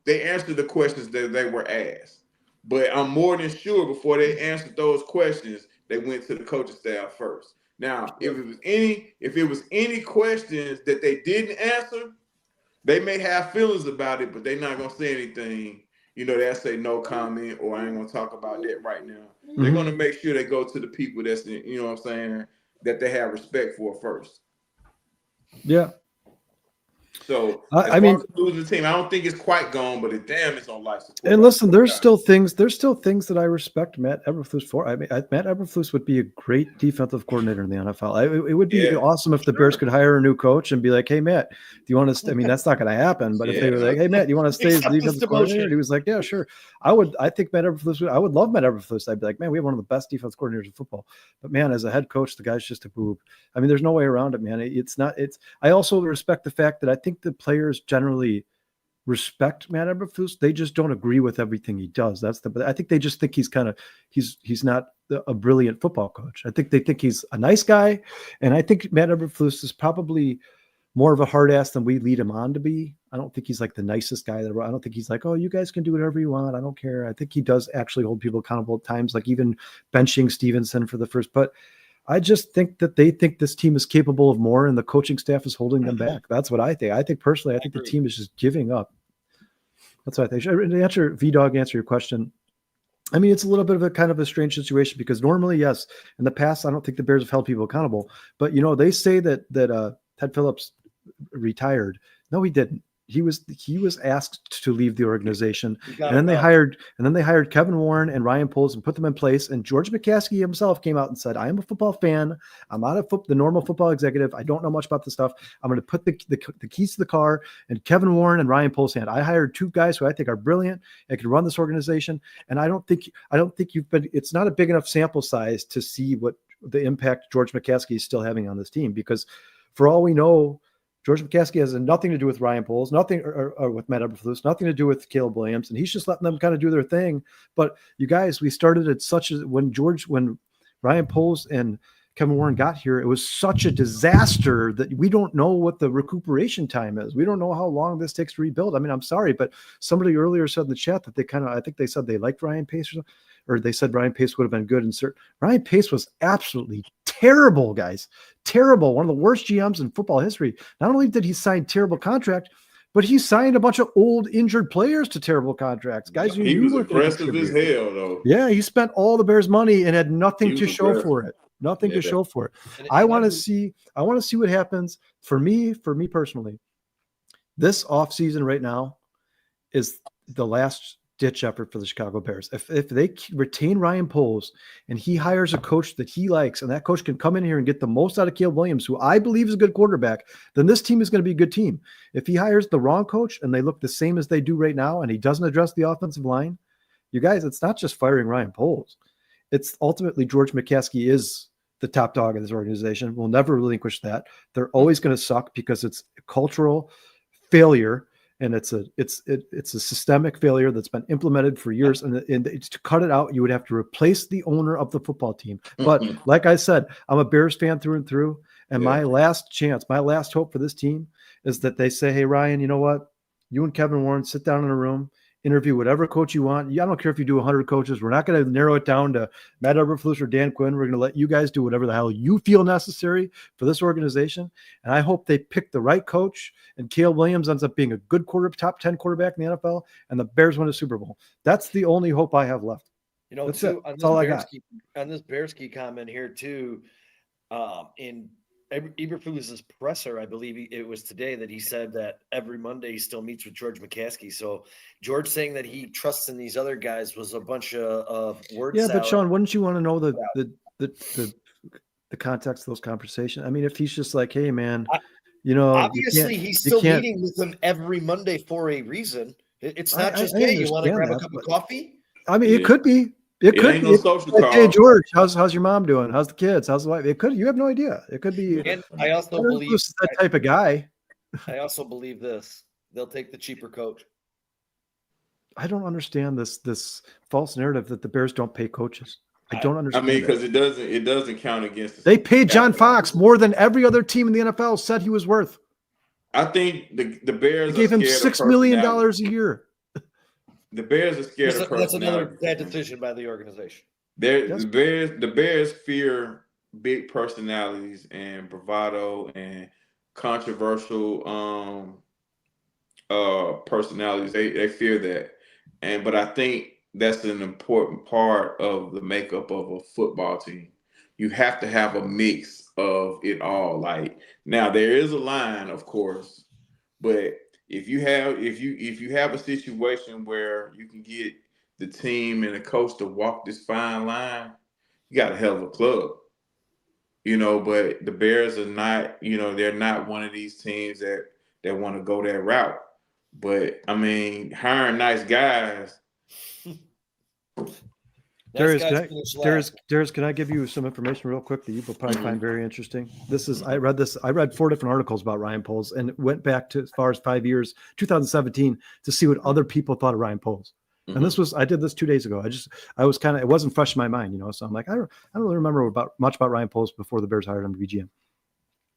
they answered the questions that they were asked. But I'm more than sure before they answered those questions, they went to the coaching staff first. Now, if it was any questions that they didn't answer, they may have feelings about it, but they're not gonna say anything. You know, they'll say no comment or I ain't gonna talk about that right now. Mm-hmm. They're gonna make sure they go to the people that's, you know what I'm saying, that they have respect for first. Yeah. So I mean, losing the team, I don't think it's quite gone, but it's on life support. And listen, there's still things that I respect Matt Eberflus for. I mean, Matt Eberflus would be a great defensive coordinator in the NFL. It would be awesome if the Bears could hire a new coach and be like, "Hey, Matt, do you want to?" I mean, that's not going to happen. But if they were like, "Hey, Matt, do you want to stay as defensive coordinator?" And he was like, "Yeah, sure." I think Matt Eberflus. I would love Matt Eberflus. I'd be like, "Man, we have one of the best defense coordinators in football." But man, as a head coach, the guy's just a boob. I mean, there's no way around it, man. It's not. I also respect the fact that I think the players generally respect Matt Eberflus. They just don't agree with everything he does. But I think they just think he's not a brilliant football coach. I think they think he's a nice guy. And I think Matt Eberflus is probably more of a hard ass than we lead him on to be. I don't think he's like the nicest guy. I don't think he's like, "Oh, you guys can do whatever you want. I don't care." I think he does actually hold people accountable at times, like even benching Stevenson for the first, but I just think that they think this team is capable of more and the coaching staff is holding them back. That's what I think. I think personally, the team is just giving up. That's what I think. To answer your question, I mean, it's a little bit of a kind of a strange situation because normally, yes, in the past, I don't think the Bears have held people accountable. But, you know, they say that Ted Phillips retired. No, he didn't. He was asked to leave the organization, and then they hired Kevin Warren and Ryan Poles and put them in place. And George McCaskey himself came out and said, "I am a football fan. I'm not the normal football executive. I don't know much about the stuff. I'm going to put the keys to the car in Kevin Warren and Ryan Poles' hand. I hired two guys who I think are brilliant and can run this organization. And I don't think it's not a big enough sample size to see what the impact George McCaskey is still having on this team, because for all we know, George McCaskey has nothing to do with Ryan Poles, nothing or with Matt Eberflus, nothing to do with Caleb Williams, and he's just letting them kind of do their thing. But you guys, we started at when Ryan Poles and Kevin Warren got here, it was such a disaster that we don't know what the recuperation time is. We don't know how long this takes to rebuild. I mean, I'm sorry, but somebody earlier said in the chat that I think they said they liked Ryan Pace or they said Ryan Pace would have been good. Ryan Pace was absolutely terrible, guys. Terrible. One of the worst GMs in football history. Not only did he sign terrible contract, but he signed a bunch of old injured players to terrible contracts. Guys, he was aggressive as hell, though. Yeah, he spent all the Bears' money and had nothing to show for it. Nothing to show for it. I want to see what happens. For me personally, this offseason right now is the last ditch effort for the Chicago Bears. If they retain Ryan Poles and he hires a coach that he likes, and that coach can come in here and get the most out of Caleb Williams, who I believe is a good quarterback, then this team is going to be a good team. If he hires the wrong coach and they look the same as they do right now, and he doesn't address the offensive line, you guys, it's not just firing Ryan Poles. It's ultimately George McCaskey is the top dog of this organization. We'll never relinquish that. They're always going to suck because it's a cultural failure. And it's a systemic failure that's been implemented for years. And to cut it out, you would have to replace the owner of the football team. But like I said, I'm a Bears fan through and through. And my last hope for this team is that they say, "Hey, Ryan, you know what? You and Kevin Warren sit down in a room interview whatever coach you want. I don't care if you do 100 coaches. We're not going to narrow it down to Matt Eberflus or Dan Quinn. We're going to let you guys do whatever the hell you feel necessary for this organization. And I hope they pick the right coach and Caleb Williams ends up being a good top 10 quarterback in the NFL and the Bears win a Super Bowl. That's the only hope I have left. You know, That's too, it. That's all I got. On this Bearski comment here too, in Eberflus's presser, I believe it was today that he said that every Monday he still meets with George McCaskey. So George saying that he trusts in these other guys was a bunch of words. Yeah, but Sean, wouldn't you want to know the context of those conversations? I mean, if he's just like, hey, man, obviously he's still meeting with them every Monday for a reason. It's not just, hey, you want to grab a cup of coffee? I mean, it could be. It could be. Like, hey, George, how's your mom doing? How's the kids? How's the wife? It could. You have no idea. It could be. And I also believe that type of guy. I also believe this. They'll take the cheaper coach. I don't understand this false narrative that the Bears don't pay coaches. I don't understand. I mean, because it doesn't count against. They paid John Fox more than every other team in the NFL said he was worth. I think the Bears gave him $6 million a year. The Bears are scared of personality. That's another bad decision by the organization. The Bears fear big personalities and bravado and controversial personalities. They fear that. But I think that's an important part of the makeup of a football team. You have to have a mix of it all. Like, now there is a line, of course, but if you have a situation where you can get the team and the coach to walk this fine line, you got a hell of a club. But the Bears are not, they're not one of these teams that want to go that route. But I mean, hiring nice guys. Darius, can I give you some information real quick that you will probably find very interesting? I read 4 different articles about Ryan Poles and it went back to as far as 5 years, 2017, to see what other people thought of Ryan Poles. Mm-hmm. And I did this 2 days ago. It wasn't fresh in my mind, so I'm like, I don't really remember much about Ryan Poles before the Bears hired him to be GM.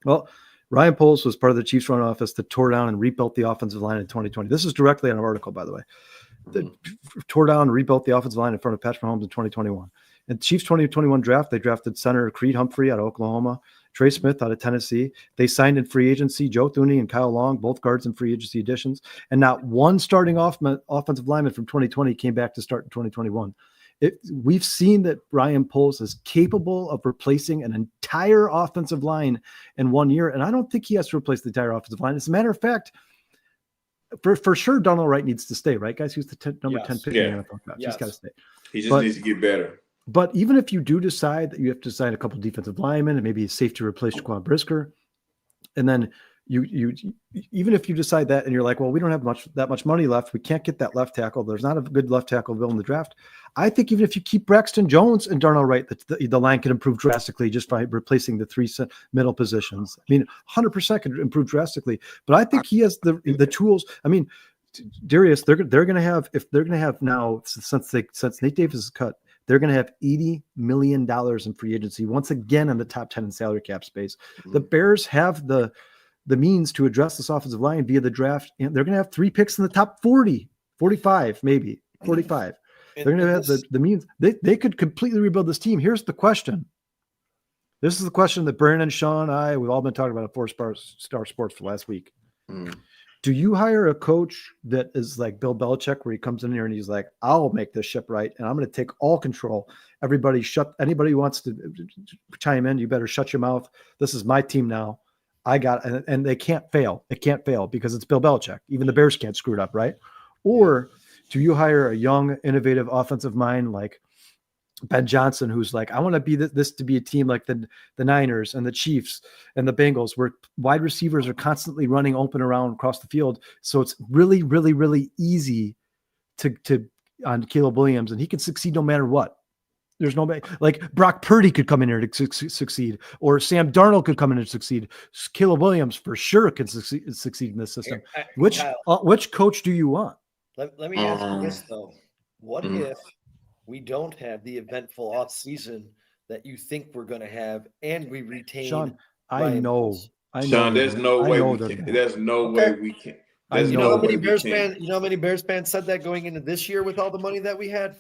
Well, Ryan Poles was part of the Chiefs front office that tore down and rebuilt the offensive line in 2020. This is directly on an article, by the way. That tore down and rebuilt the offensive line in front of Patrick Mahomes in 2021. In Chiefs 2021 draft, they drafted center Creed Humphrey out of Oklahoma, Trey Smith out of Tennessee. They signed in free agency Joe Thuney and Kyle Long, both guards in free agency additions. And not one starting offensive lineman from 2020 came back to start in 2021. We've seen that Ryan Poles is capable of replacing an entire offensive line in 1 year. And I don't think he has to replace the entire offensive line. As a matter of fact, for sure, Darnell Wright needs to stay, right, guys? He was the number 10 pick in the NFL draft. He's got to stay. He just needs to get better. But even if you do decide that you have to sign a couple of defensive linemen and maybe it's safe to replace Jaquan Brisker, and then you even if you decide that and you're like, well, we don't have that much money left, we can't get that left tackle. There's not a good left tackle available in the draft. I think even if you keep Braxton Jones and Darnell Wright, the line can improve drastically just by replacing the 3 middle positions. I mean, 100% could improve drastically. But I think he has the tools. I mean, Darius, they're going to have now, since Nate Davis is cut, they're going to have $80 million in free agency once again in the top 10 in salary cap space. Mm-hmm. The Bears have the means to address this offensive line via the draft, and they're going to have 3 picks in the top 40, 45, maybe 45. They're going to have the means. They could completely rebuild this team. Here's the question. This is the question that Brandon, Sean, we've all been talking about at 4-Star Sports for last week. Mm. Do you hire a coach that is like Bill Belichick, where he comes in here and he's like, I'll make this ship right, and I'm going to take all control. Anybody who wants to chime in, you better shut your mouth. This is my team now. And they can't fail. It can't fail because it's Bill Belichick. Even the Bears can't screw it up, right? Or do you hire a young, innovative offensive mind like Ben Johnson, who's like, I want to be this to be a team like the Niners and the Chiefs and the Bengals, where wide receivers are constantly running open around across the field. So it's really, really, really easy to on Caleb Williams, and he can succeed no matter what. There's nobody like Brock Purdy could come in here to succeed, or Sam Darnold could come in and succeed. Caleb Williams for sure can succeed in this system. Which coach do you want? Let me ask you this though: what if we don't have the eventful off season that you think we're going to have, and we retain? Sean, I know. Sean, there's no way we can. There's no way we can. There's I You know no how many way we Bears can. fans? You know how many Bears fans said that going into this year with all the money that we had?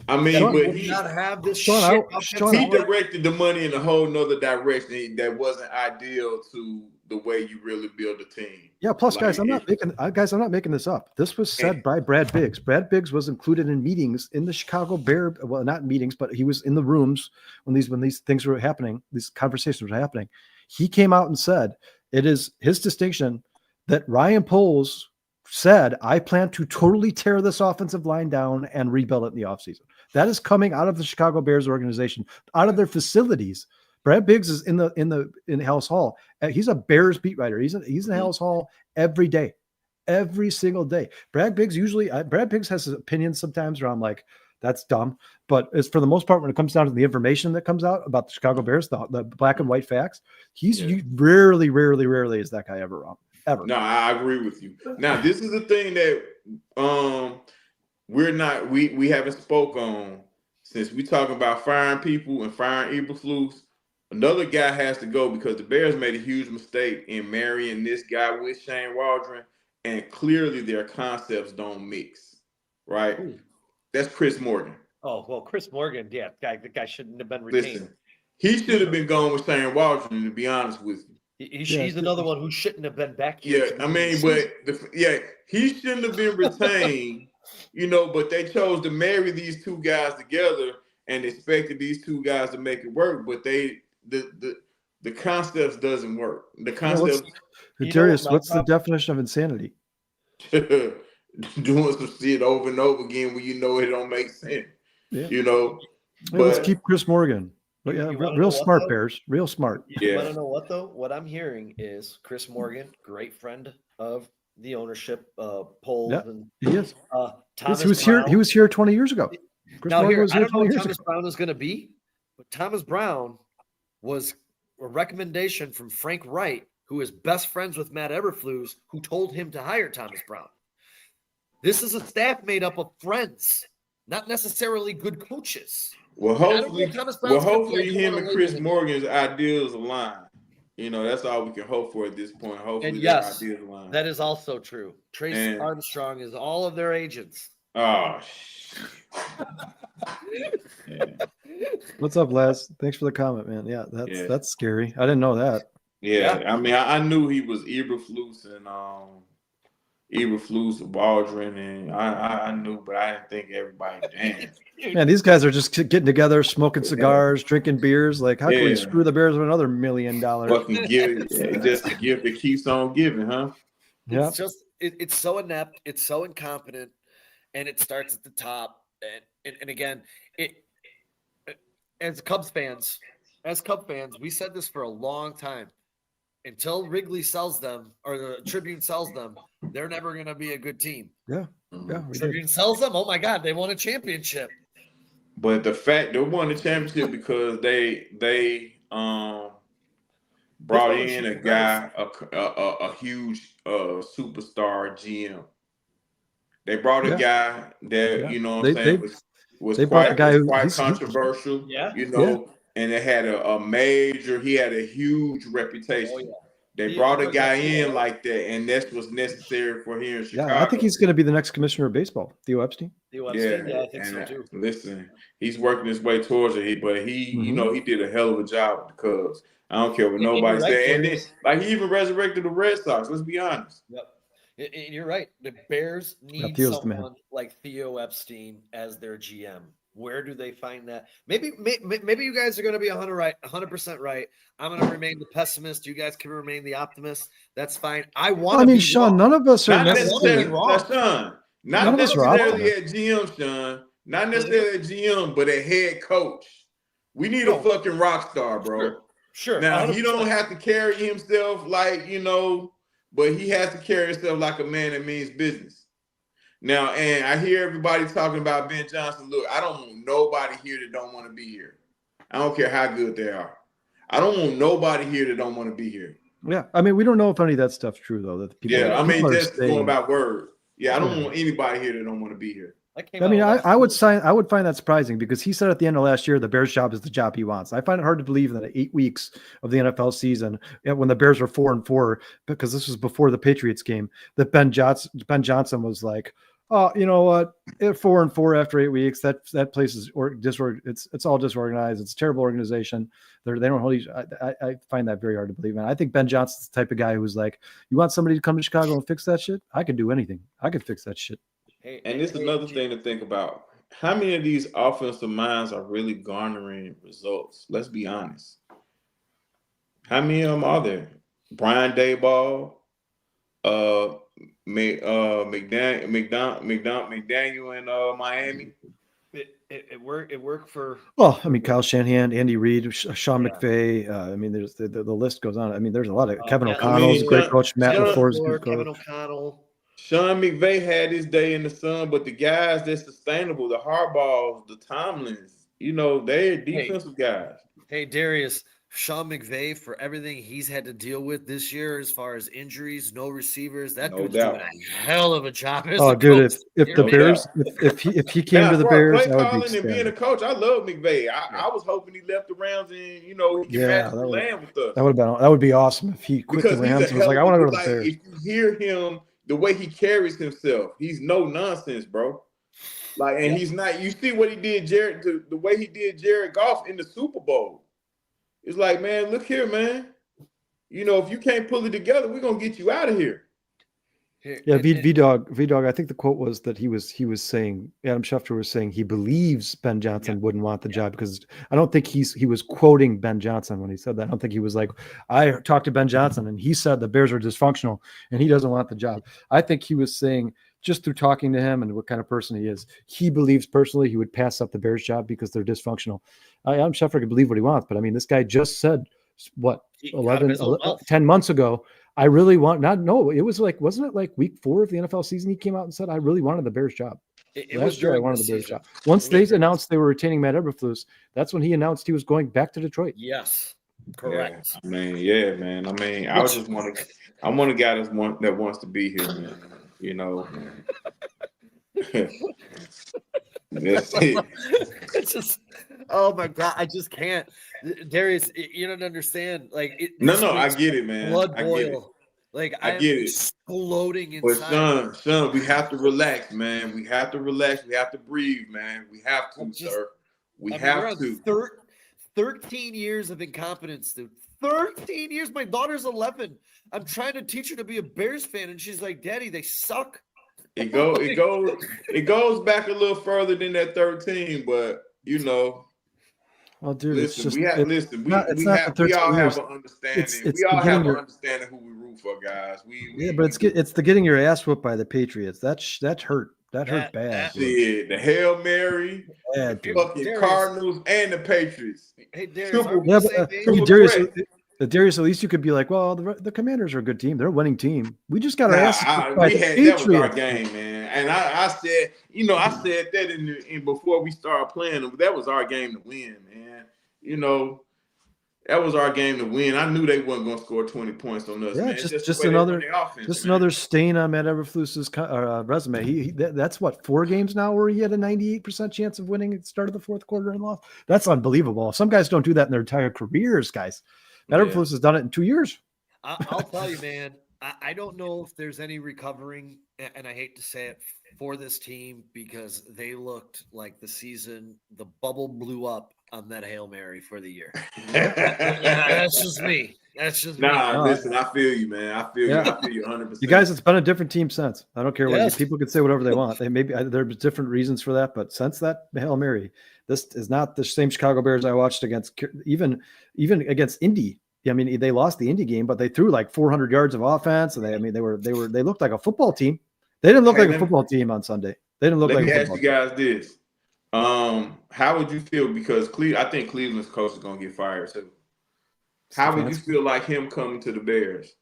I mean, That we but would not have this Sean, shit. Sean, he directed the money in a whole nother direction that wasn't ideal to the way you really build a team. Yeah. Plus, Like, guys, I'm not making this up. This was said by Brad Biggs. Brad Biggs was included in meetings in the Chicago Bear. Well, not meetings, but he was in the rooms when these things were happening. These conversations were happening. He came out and said it is his distinction that Ryan Poles said, "I plan to totally tear this offensive line down and rebuild it in the offseason." That is coming out of the Chicago Bears organization, out of their facilities. Brad Biggs is in Halas Hall. He's a Bears beat writer. He's in Halas Hall every day, every single day. Brad Biggs has his opinions sometimes where I'm like, that's dumb. But it's for the most part, when it comes down to the information that comes out about the Chicago Bears, the black and white facts, rarely is that guy ever wrong. Ever. No, I agree with you. Now, this is the thing that we haven't spoke on since we talking about firing people and firing Eberflus. Another guy has to go because the Bears made a huge mistake in marrying this guy with Shane Waldron, and clearly their concepts don't mix, right? Ooh. That's Chris Morgan. Oh, well, Chris Morgan, the guy shouldn't have been retained. Listen, he should have been going with Shane Waldron, to be honest with you. He's another one who shouldn't have been back Yeah, here. I mean, he shouldn't have been retained, but they chose to marry these two guys together and expected these two guys to make it work, but the concepts doesn't work. The concepts. Darius, what's the definition of insanity? Doing some shit over and over again when you know it don't make sense. Yeah. But let's keep Chris Morgan. But yeah, real smart Bears, real smart. You want to know what though? What I'm hearing is Chris Morgan, great friend of the ownership, Poles, and he is. Thomas he was Brown. He was here 20 years ago. Chris Now Morgan I was here don't know 20 what years Thomas ago. Brown is going to be, but Thomas Brown was a recommendation from Frank Wright, who is best friends with Matt Eberflus, who told him to hire Thomas Brown. This is a staff made up of friends, not necessarily good coaches. Well, hopefully him and Chris Morgan's ideals align. That's all we can hope for at this point. Hopefully, and yes, their ideas align. That is also true. Trace Armstrong is all of their agents. Oh, What's up, Les? Thanks for the comment, man. Yeah, that's scary. I didn't know that. Yeah. I mean, I knew he was Eberflus and Eberflus, Waldron, and I knew, but I didn't think everybody. Damn. Man, these guys are just getting together, smoking cigars, drinking beers. Like, how can we screw the Bears with another $1 million? Fucking just a gift that keeps on giving, huh? Yeah. It's just it's so inept, it's so incompetent, and it starts at the top. And again, as Cubs fans, we said this for a long time. Until Wrigley sells them or the Tribune sells them, they're never going to be a good team. Yeah. Tribune sells them. Oh my God, they won a championship. But the fact they won the championship because they brought in a guy, a huge superstar GM. They brought a guy that was quite controversial. And it had he had a huge reputation. Oh, yeah. They brought a guy in like that, and that's what's necessary for here in Chicago. Yeah, I think he's going to be the next commissioner of baseball, Theo Epstein. Yeah, I think so too. Listen, he's working his way towards it, but he he did a hell of a job with the Cubs. I don't care what nobody said. And then, he even resurrected the Red Sox. Let's be honest. Yep. And you're right. The Bears need someone like Theo Epstein as their GM. Where do they find that? Maybe you guys are going to be 100% right. I'm going to remain the pessimist. You guys can remain the optimist. That's fine. Sean, wrong. None of us are necessarily wrong. Sean, not necessarily at GM, Sean. Not necessarily at GM, but at head coach. We need a fucking rock star, bro. Sure. Now, he don't have to carry himself like, but he has to carry himself like a man that means business. Now, and I hear everybody talking about Ben Johnson. Look, I don't want nobody here that don't want to be here. I don't care how good they are. I don't want nobody here that don't want to be here. Yeah, I mean, we don't know if any of that stuff's true, though. That people, just going about word. Yeah, I don't want anybody here that don't want to be here. came I out mean, last I would week. I would find that surprising because he said at the end of last year the Bears job is the job he wants. I find it hard to believe that 8 weeks of the NFL season, when the Bears were 4-4, because this was before the Patriots game, that Ben Johnson was like, oh, you know what? At 4-4 after 8 weeks, that place is it's all disorganized. It's a terrible organization. They don't hold I find that very hard to believe. And I think Ben Johnson's the type of guy who's like, you want somebody to come to Chicago and fix that shit? I can do anything. I could fix that shit. And it's another thing to think about. How many of these offensive minds are really garnering results? Let's be honest. How many of them are there? Brian Daboll, McDaniel in Miami. It worked for. Well, I mean, Kyle Shanahan, Andy Reid, Sean McVay. I mean, there's the list goes on. I mean, there's a lot of Kevin O'Connell's a great coach. Matt LaFleur's a good coach. Kevin O'Connell. Sean McVay had his day in the sun, but the guys that's sustainable, the Harbaughs, the Tomlins, they're defensive guys. Hey, Darius, Sean McVay, for everything he's had to deal with this year as far as injuries, no receivers, that dude's doing a hell of a job. Oh, dude, if the Bears, if he came to the Bears, play calling and being a coach, I love McVay. I was hoping he left the Rams and he could match the land with us. That would be awesome if he quit the Rams and was like, I want to go to the Bears. If you hear him, the way he carries himself, he's no nonsense, bro. He's not. You see what he did, the way he did Jared Goff in the Super Bowl. It's like, man, look here, man. If you can't pull it together, we're gonna get you out of here. Yeah, V-Dog. I think the quote was that he was saying, Adam Schefter was saying he believes Ben Johnson wouldn't want the job, because I don't think he was quoting Ben Johnson when he said that. I don't think he was like, I talked to Ben Johnson and he said the Bears are dysfunctional and he doesn't want the job. I think he was saying, just through talking to him and what kind of person he is, he believes personally he would pass up the Bears job because they're dysfunctional. Adam Schefter can believe what he wants, but I mean, this guy just said, what, 10 months ago, I really want it was like, wasn't it like week 4 of the NFL season? He came out and said, I really wanted the Bears job. Last year I wanted the Bears job. Once they announced they were retaining Matt Eberflus, that's when he announced he was going back to Detroit. Yes, correct. Yeah, man. I mean, I want a guy that wants to be here, man. That's it. It's just, oh my God, I just can't. Darius, you don't understand. No, I get it, man. Blood I boil. I get it. Exploding inside. But son, we have to relax, man. We have to relax. We have to breathe, man. We have to, sir. We have to. 13 years of incompetence, dude. 13 years. My daughter's 11. I'm trying to teach her to be a Bears fan, and she's like, Daddy, they suck. It goes back a little further than that 13, but Well, dude, listen, we all have an understanding. We all have an understanding who we root for, guys. But it's the getting your ass whooped by the Patriots. That hurt. That hurt bad. The Hail Mary, the fucking Cardinals, and the Patriots. Hey, Darius, Darius, at least you could be like, well, the Commanders are a good team. They're a winning team. We just got our ass by the Patriots. That was our game, man. And I said, I said that in before we started playing. That was our game to win, man. That was our game to win. I knew they weren't going to score 20 points on us, man. Just another stain on Matt Eberflus's resume. That's what, 4 games now where he had a 98% chance of winning at the start of the fourth quarter and lost. That's unbelievable. Some guys don't do that in their entire careers, guys. Matt Eberflus has done it in 2 years. I'll tell you, man. I don't know if there's any recovering, and I hate to say it, for this team, because they looked like the bubble blew up on that Hail Mary for the year. That's just me. Listen, I feel you, man. I feel you 100%. You guys, it's been a different team since. I don't care what people can say whatever they want. There's different reasons for that, but since that Hail Mary, this is not the same Chicago Bears I watched against even against Indy. I mean, they lost the Indy game, but they threw like 400 yards of offense, and they looked like a football team. They didn't look like a football team on Sunday. They didn't look like a football team. Let me ask you guys this. How would you feel, because I think Cleveland's coach is going to get fired too. How would you feel like him coming to the Bears?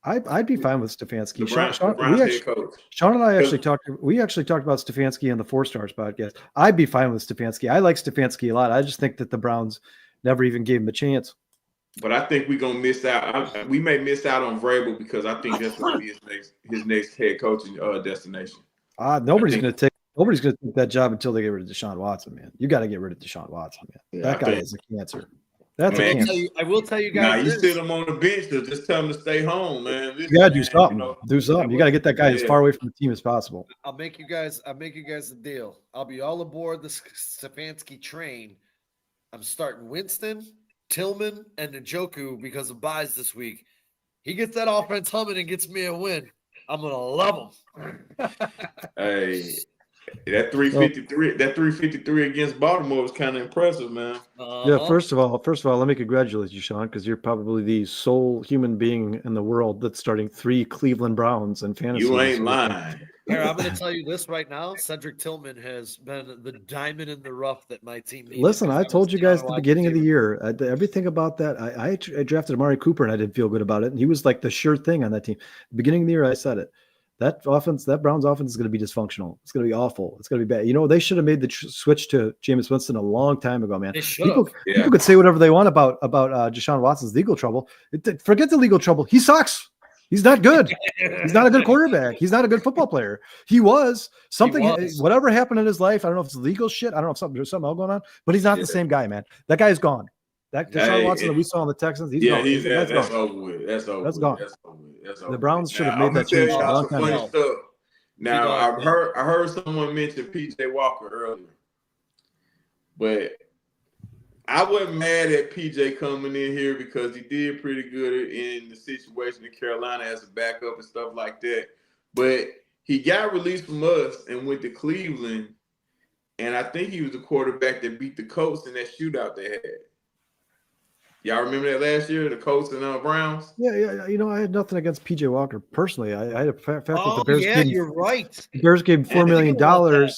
I'd be fine with Stefanski. Sean and I actually talked about Stefanski on the 4 Stars podcast. I'd be fine with Stefanski. I like Stefanski a lot. I just think that the Browns never even gave him a chance. But I think we're gonna miss out. We may miss out on Vrabel, because I think that's gonna be his next head coaching destination. Nobody's gonna take Nobody's going to take that job until they get rid of Deshaun Watson, man. You got to get rid of Deshaun Watson, man. Yeah, that guy is a cancer. That's a cancer. I will tell you guys. Now you sit him on the bench to just tell him to stay home, man. Listen, you got to do something. You know, do something. You got to get that guy as far away from the team as possible. I'll make you guys a deal. I'll be all aboard the Stefanski train. I'm starting Winston, Tillman, and Njoku because of buys this week. He gets that offense humming and gets me a win. I'm gonna love him. Hey, that 353 against Baltimore was kind of impressive, man. Yeah, first of all, let me congratulate you, Sean, because you're probably the sole human being in the world that's starting 3 Cleveland Browns in fantasy. You ain't lying. Here, I'm going to tell you this right now. Cedric Tillman has been the diamond in the rough that my team needed. Listen, I told you guys at the beginning of the year, everything about that. I drafted Amari Cooper, and I didn't feel good about it. And he was like the sure thing on that team. At the beginning of the year, I said it. That Browns offense is going to be dysfunctional. It's going to be awful. It's going to be bad. You know, they should have made the switch to Jameis Winston a long time ago, man. People could say whatever they want about Deshaun Watson's legal trouble. Forget the legal trouble. He sucks. He's not good. He's not a good quarterback. He's not a good football player. He was something. Whatever happened in his life, I don't know if it's legal shit. I don't know if there's something else going on, but he's not the same guy, man. That guy's gone. That Deshaun Watson that we saw on the Texans, he's gone. That's over with. That's gone. The Browns should have made that change a long time ago. Now I heard someone mention PJ Walker earlier, but I wasn't mad at PJ coming in here because he did pretty good in the situation in Carolina as a backup and stuff like that. But he got released from us and went to Cleveland, and I think he was the quarterback that beat the Colts in that shootout they had. Y'all remember that last year, the Colts and Browns? Yeah. You know, I had nothing against PJ Walker personally. I had a fact that the Bears you're right. The Bears gave him $4 million. The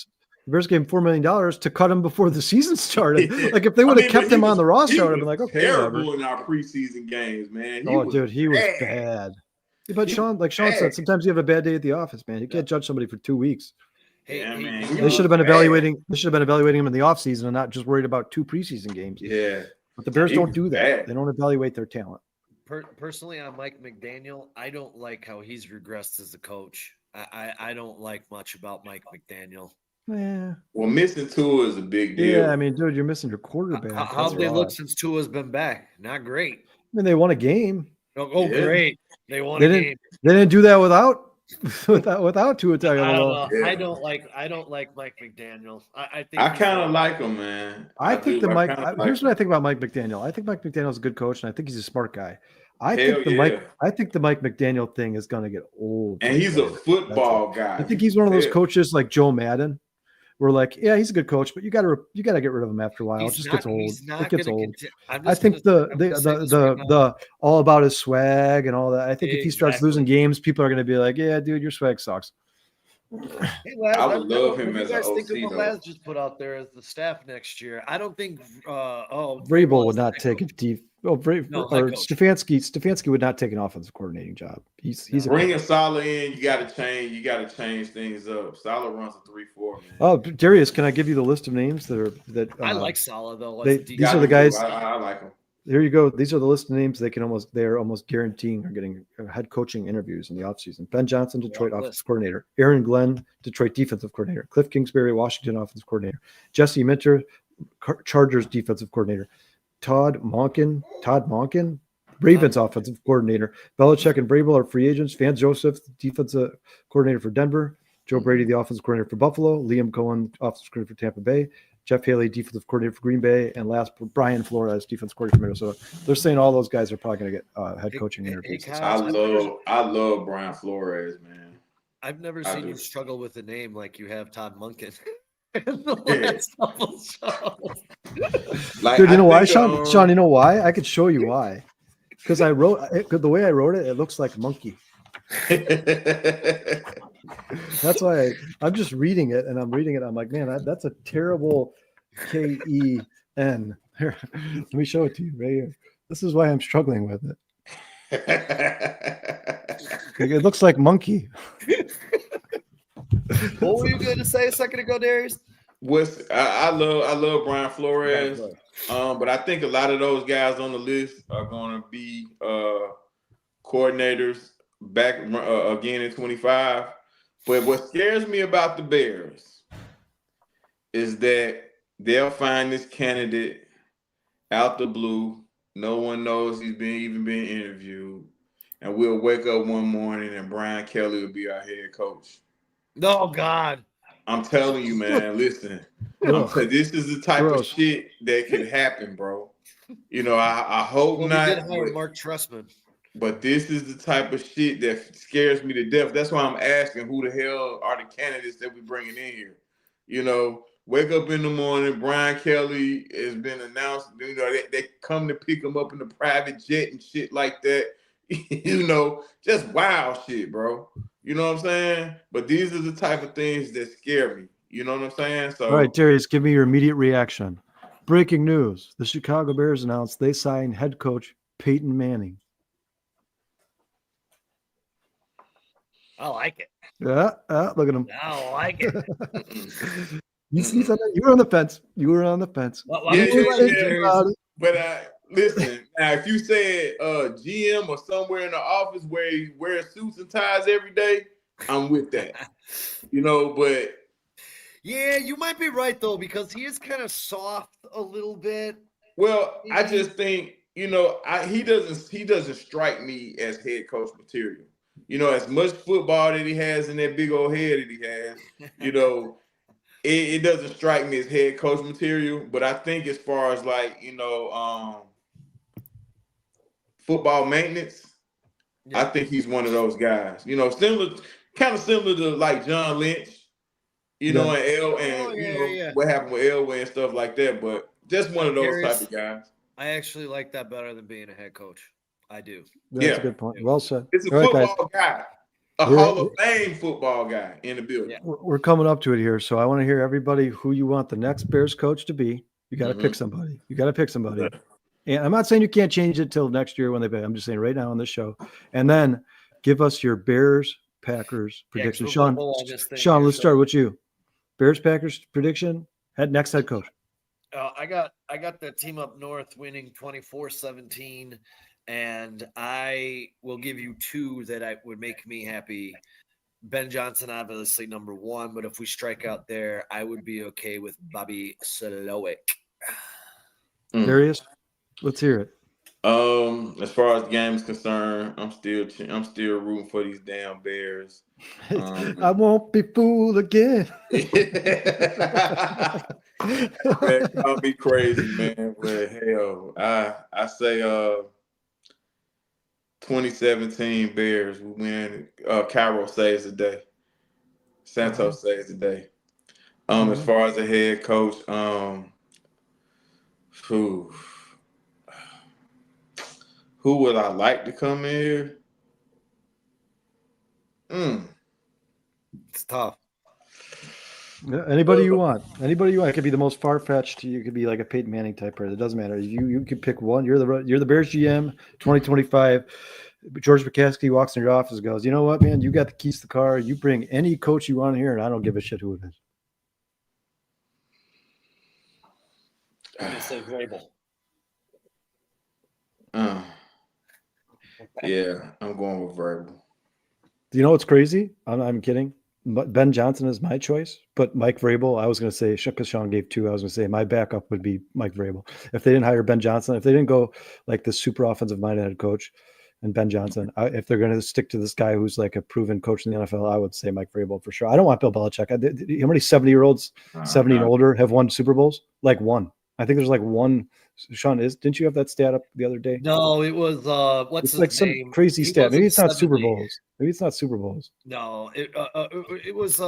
Bears gave him $4 million to cut him before the season started. Like if they would have kept him on the roster, I'd have been like, okay, terrible whatever. In our preseason games, man. He was bad. But Sean, like Sean said, sometimes you have a bad day at the office, man. You can't judge somebody for 2 weeks. Man. They should have been evaluating. They should have been evaluating him in the offseason and not just worried about 2 preseason games. Yeah. But the Bears don't do that. They don't evaluate their talent. Personally, on Mike McDaniel, I don't like how he's regressed as a coach. I don't like much about Mike McDaniel. Yeah. Well, missing Tua is a big deal. Yeah, I mean, dude, you're missing your quarterback. How've they looked since Tua's been back? Not great. I mean, they won a game. Great. They won a game. They didn't do that without Tua Tagovailoa. I don't like Mike McDaniel. I think I kind of like him, man. Here's what I think about Mike McDaniel. I think Mike McDaniel's a good coach, and I think he's a smart guy. I think the Mike McDaniel thing is going to get old. And he's a football guy. I think he's one of those coaches like Joe Madden. We're like, yeah, he's a good coach, but you got to get rid of him after a while. It just gets old. It gets old. I think the all about his swag and all that. I think if he starts losing games, people are going to be like, yeah, dude, your swag sucks. Hey, Laz, I would love him as an OC. Think of what Laz just put out there as the staff next year. I don't think. Vrabel would not take it deep. Stefanski would not take an offensive coordinating job. He's bringing Saleh in. You got to change things up. Saleh runs a 3-4. Man. Oh, Darius, can I give you the list of names that I like Saleh though. These are the guys. I like them. There you go. These are the list of names they're almost guaranteeing are getting head coaching interviews in the offseason. Ben Johnson, Detroit offensive coordinator. Aaron Glenn, Detroit defensive coordinator. Cliff Kingsbury, Washington offensive coordinator. Jesse Minter, Chargers defensive coordinator. Todd Monken, Ravens offensive coordinator. Belichick and Vrabel are free agents. Vance Joseph, defensive coordinator for Denver. Joe Brady, the offensive coordinator for Buffalo. Liam Cohen, offensive coordinator for Tampa Bay. Jeff Haley, defensive coordinator for Green Bay. And last, Brian Flores, defensive coordinator for Minnesota. They're saying all those guys are probably going to get head coaching interviews. I love Brian Flores, man. I've never seen you struggle with a name like you have Todd Monken. Like, dude, you know why, Sean? You know why? I could show you why. Because I wrote it, the way I wrote it, it looks like monkey. That's why I'm just reading it, and I'm like, man, that's a terrible K-E-N. Here, let me show it to you right here. This is why I'm struggling with it. It looks like monkey. What were you going to say a second ago, Darius? I love Brian Flores, but I think a lot of those guys on the list are going to be coordinators back again in 25. But what scares me about the Bears is that they'll find this candidate out the blue. No one knows he's even been interviewed. And we'll wake up one morning and Brian Kelly will be our head coach. No, God. I'm telling you, man, listen. This is the type of shit that can happen, bro. You know, I hope not. We did hire Mark Trestman. But this is the type of shit that scares me to death. That's why I'm asking who the hell are the candidates that we're bringing in here. You know, wake up in the morning, Brian Kelly has been announced. You know, they come to pick him up in the private jet and shit like that. You know, just wild shit, bro. You know what I'm saying? But these are the type of things that scare me. You know what I'm saying? So, all right, Darius, give me your immediate reaction. Breaking news: the Chicago Bears announced they signed head coach Peyton Manning. I like it. Yeah, look at him. I like it. You were on the fence. You were on the fence. But listen, now if you said GM or somewhere in the office where he wears suits and ties every day, I'm with that. You know, but yeah, you might be right though, because he is kind of soft a little bit. Well, I just think, you know, he doesn't strike me as head coach material. You know, as much football that he has in that big old head that he has, you know, it doesn't strike me as head coach material. But I think as far as like, you know, football maintenance, I think he's one of those guys. You know, kind of similar to like John Lynch, you know, and what happened with Elway and stuff like that. But just one of those type of guys. I actually like that better than being a head coach. I do. That's a good point. Well said. It's a football guy, a Hall of Fame football guy in the building. Yeah. We're coming up to it here, so I want to hear everybody who you want the next Bears coach to be. You got to pick somebody. And I'm not saying you can't change it till next year when they pay. I'm just saying right now on this show. And then give us your Bears Packers prediction. Sean, let's start with you. Bears Packers prediction. Next head coach. I got the team up north winning 24-17. And I will give you two that would make me happy. Ben Johnson, obviously, number one. But if we strike out there, I would be okay with Bobby Slowick. Darius, let's hear it. As far as the game is concerned, I'm still rooting for these damn Bears. I won't be fooled again. Man, call me crazy, man. But hell, I say 2017 Bears will win. Cairo saves the day. Santos saves the day. As far as the head coach, who would I like to come in here? It's tough. Anybody you want. It could be the most far-fetched. You could be like a Peyton Manning type person. It doesn't matter. You could pick one. You're the Bears GM 2025. George McCaskey walks in your office and goes, you know what, man? You got the keys to the car. You bring any coach you want here, and I don't give a shit who it is. I'm going to say Vrabel. Yeah, I'm going with Vrabel. Do you know what's crazy? I'm kidding. But Ben Johnson is my choice, but Mike Vrabel, I was going to say, because Sean gave two, I was going to say my backup would be Mike Vrabel. If they didn't hire Ben Johnson, if they didn't go like the super offensive-minded head coach and Ben Johnson, if they're going to stick to this guy who's like a proven coach in the NFL, I would say Mike Vrabel for sure. I don't want Bill Belichick. How many 70-year-olds, 70 and older, have won Super Bowls? Like one. I think there's like one. Sean, didn't you have that stat up the other day? No, it was what's his like name? Some crazy stat. Maybe it's not Super Bowls. No, it was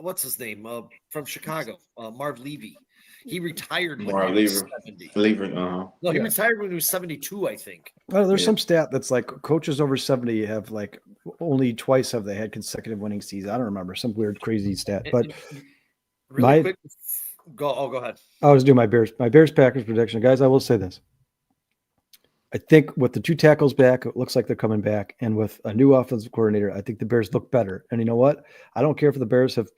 what's his name? From Chicago, Marv Levy. He retired when he was 70. No, he retired when he was 72, I think. Well, there's some stat that's like coaches over 70 have like only twice have they had consecutive winning seasons. I don't remember, some weird crazy stat. But really quick, go ahead. I was doing my Bears Packers prediction. Guys, I will say this. I think with the two tackles back, it looks like they're coming back. And with a new offensive coordinator, I think the Bears look better. And you know what? I don't care if the Bears have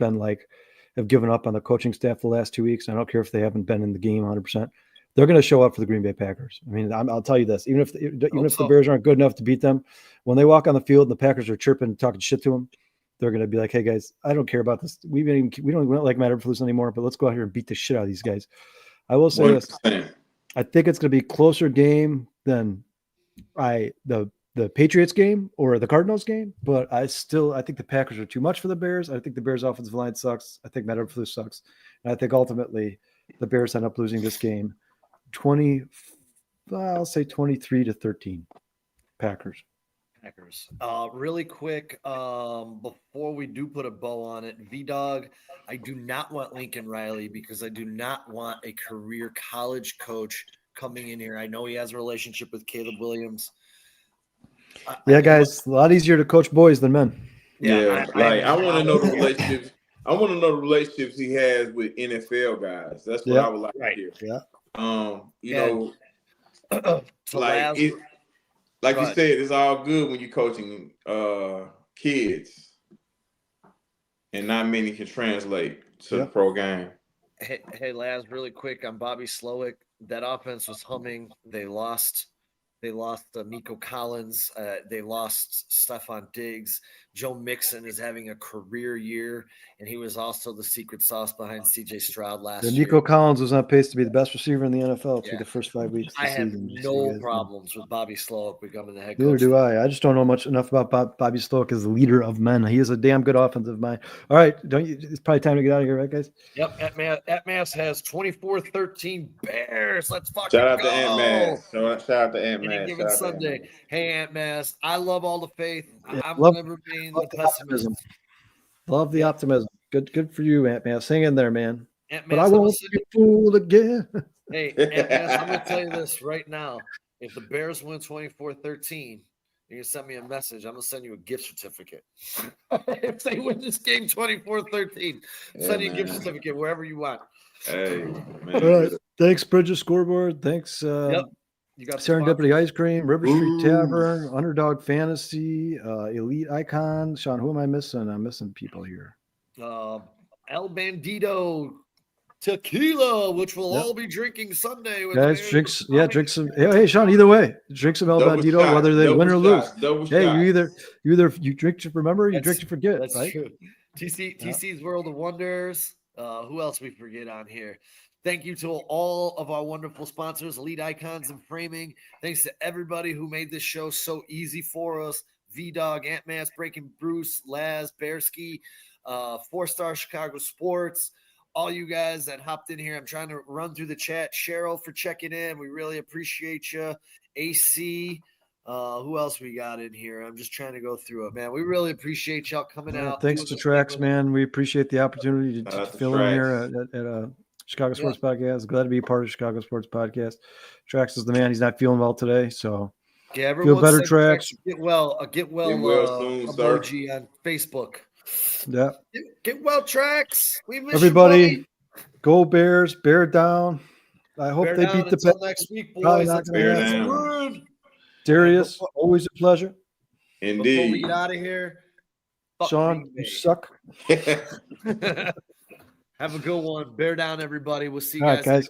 given up on the coaching staff the last 2 weeks. I don't care if they haven't been in the game 100%. They're going to show up for the Green Bay Packers. I mean, I'll tell you this. Even if the Bears aren't good enough to beat them, when they walk on the field and the Packers are chirping and talking shit to them, they're going to be like, hey guys, I don't care about this. We don't like Matt Eberflus anymore, but let's go out here and beat the shit out of these guys. I will say this. 100%. I think it's going to be a closer game than the Patriots game or the Cardinals game, but I think the Packers are too much for the Bears. I think the Bears offensive line sucks. I think Matt Eberflus sucks. And I think ultimately the Bears end up losing this game 23-13. Packers. Really quick, before we do put a bow on it, V-Dog, I do not want Lincoln Riley because I do not want a career college coach coming in here. I know he has a relationship with Caleb Williams. Guys, a lot easier to coach boys than men. I want to know the relationships. I want to know the relationships he has with NFL guys. That's what I would like to hear. Yeah. You know, like you said, it's all good when you're coaching kids, and not many can translate to the pro game. Hey, Laz, really quick on Bobby Slowick. That offense was humming. They lost Nico Collins. They lost Stephon Diggs. Joe Mixon is having a career year, and he was also the secret sauce behind C.J. Stroud last year. Nico Collins was on pace to be the best receiver in the NFL through the first 5 weeks. I have no problems with Bobby Slowick becoming the head coach. Neither do I. I just don't know enough about Bobby Slowick as the leader of men. He is a damn good offensive mind. All right, it's probably time to get out of here, right, guys? Yep. Atmas has 24-13 Bears. Let's fucking shout out go. to Atmas. Shout out to Atmas. Any given Sunday. Hey, Atmas, I love all the faith. I'm love never being the the optimism. Love the optimism. Good for you, Atmas. Hang in there, man. Ant-Man, but I won't be fooled again. Hey, Ant-Man, I'm going to tell you this right now. If the Bears win 24-13, you can send me a message. I'm going to send you a gift certificate. If they win this game 24-13, send you a gift certificate wherever you want. Hey, man. All right. Thanks, Bridges Scoreboard. Thanks, you got Serendipity Ice Cream, River Street Tavern, Underdog Fantasy, Elite Icon. Sean, who am I missing? I'm missing people here. El Bandito Tequila, which we'll all be drinking Sunday. With guys, drink some. Hey, Sean, either way, drink some El Bandito, whether they win or lose. Hey, you either you drink to remember, or you drink to forget. That's right? true. TC's World of Wonders. Who else we forget on here? Thank you to all of our wonderful sponsors, Elite Icons and Framing. Thanks to everybody who made this show so easy for us. V-Dog, Ant-Mass, Breaking Bruce, Laz, Bearski, 4-Star Chicago Sports, all you guys that hopped in here. I'm trying to run through the chat. Cheryl for checking in. We really appreciate you. AC, who else we got in here? I'm just trying to go through it, man. We really appreciate y'all coming out. Thanks to Trax, man. We appreciate the opportunity to fill in here at Chicago Sports Podcast. Glad to be a part of Chicago Sports Podcast. Trax is the man. He's not feeling well today, so feel better, Trax. Get well soon, emoji on Facebook. Yeah. Get well, Trax. We miss everybody. Go Bears. Bear down. I hope they beat the Pats next week, boys. Bear down. Darius, always a pleasure. Indeed. Before we get out of here, Sean, you suck. Have a good one. Bear down, everybody. We'll see you guys.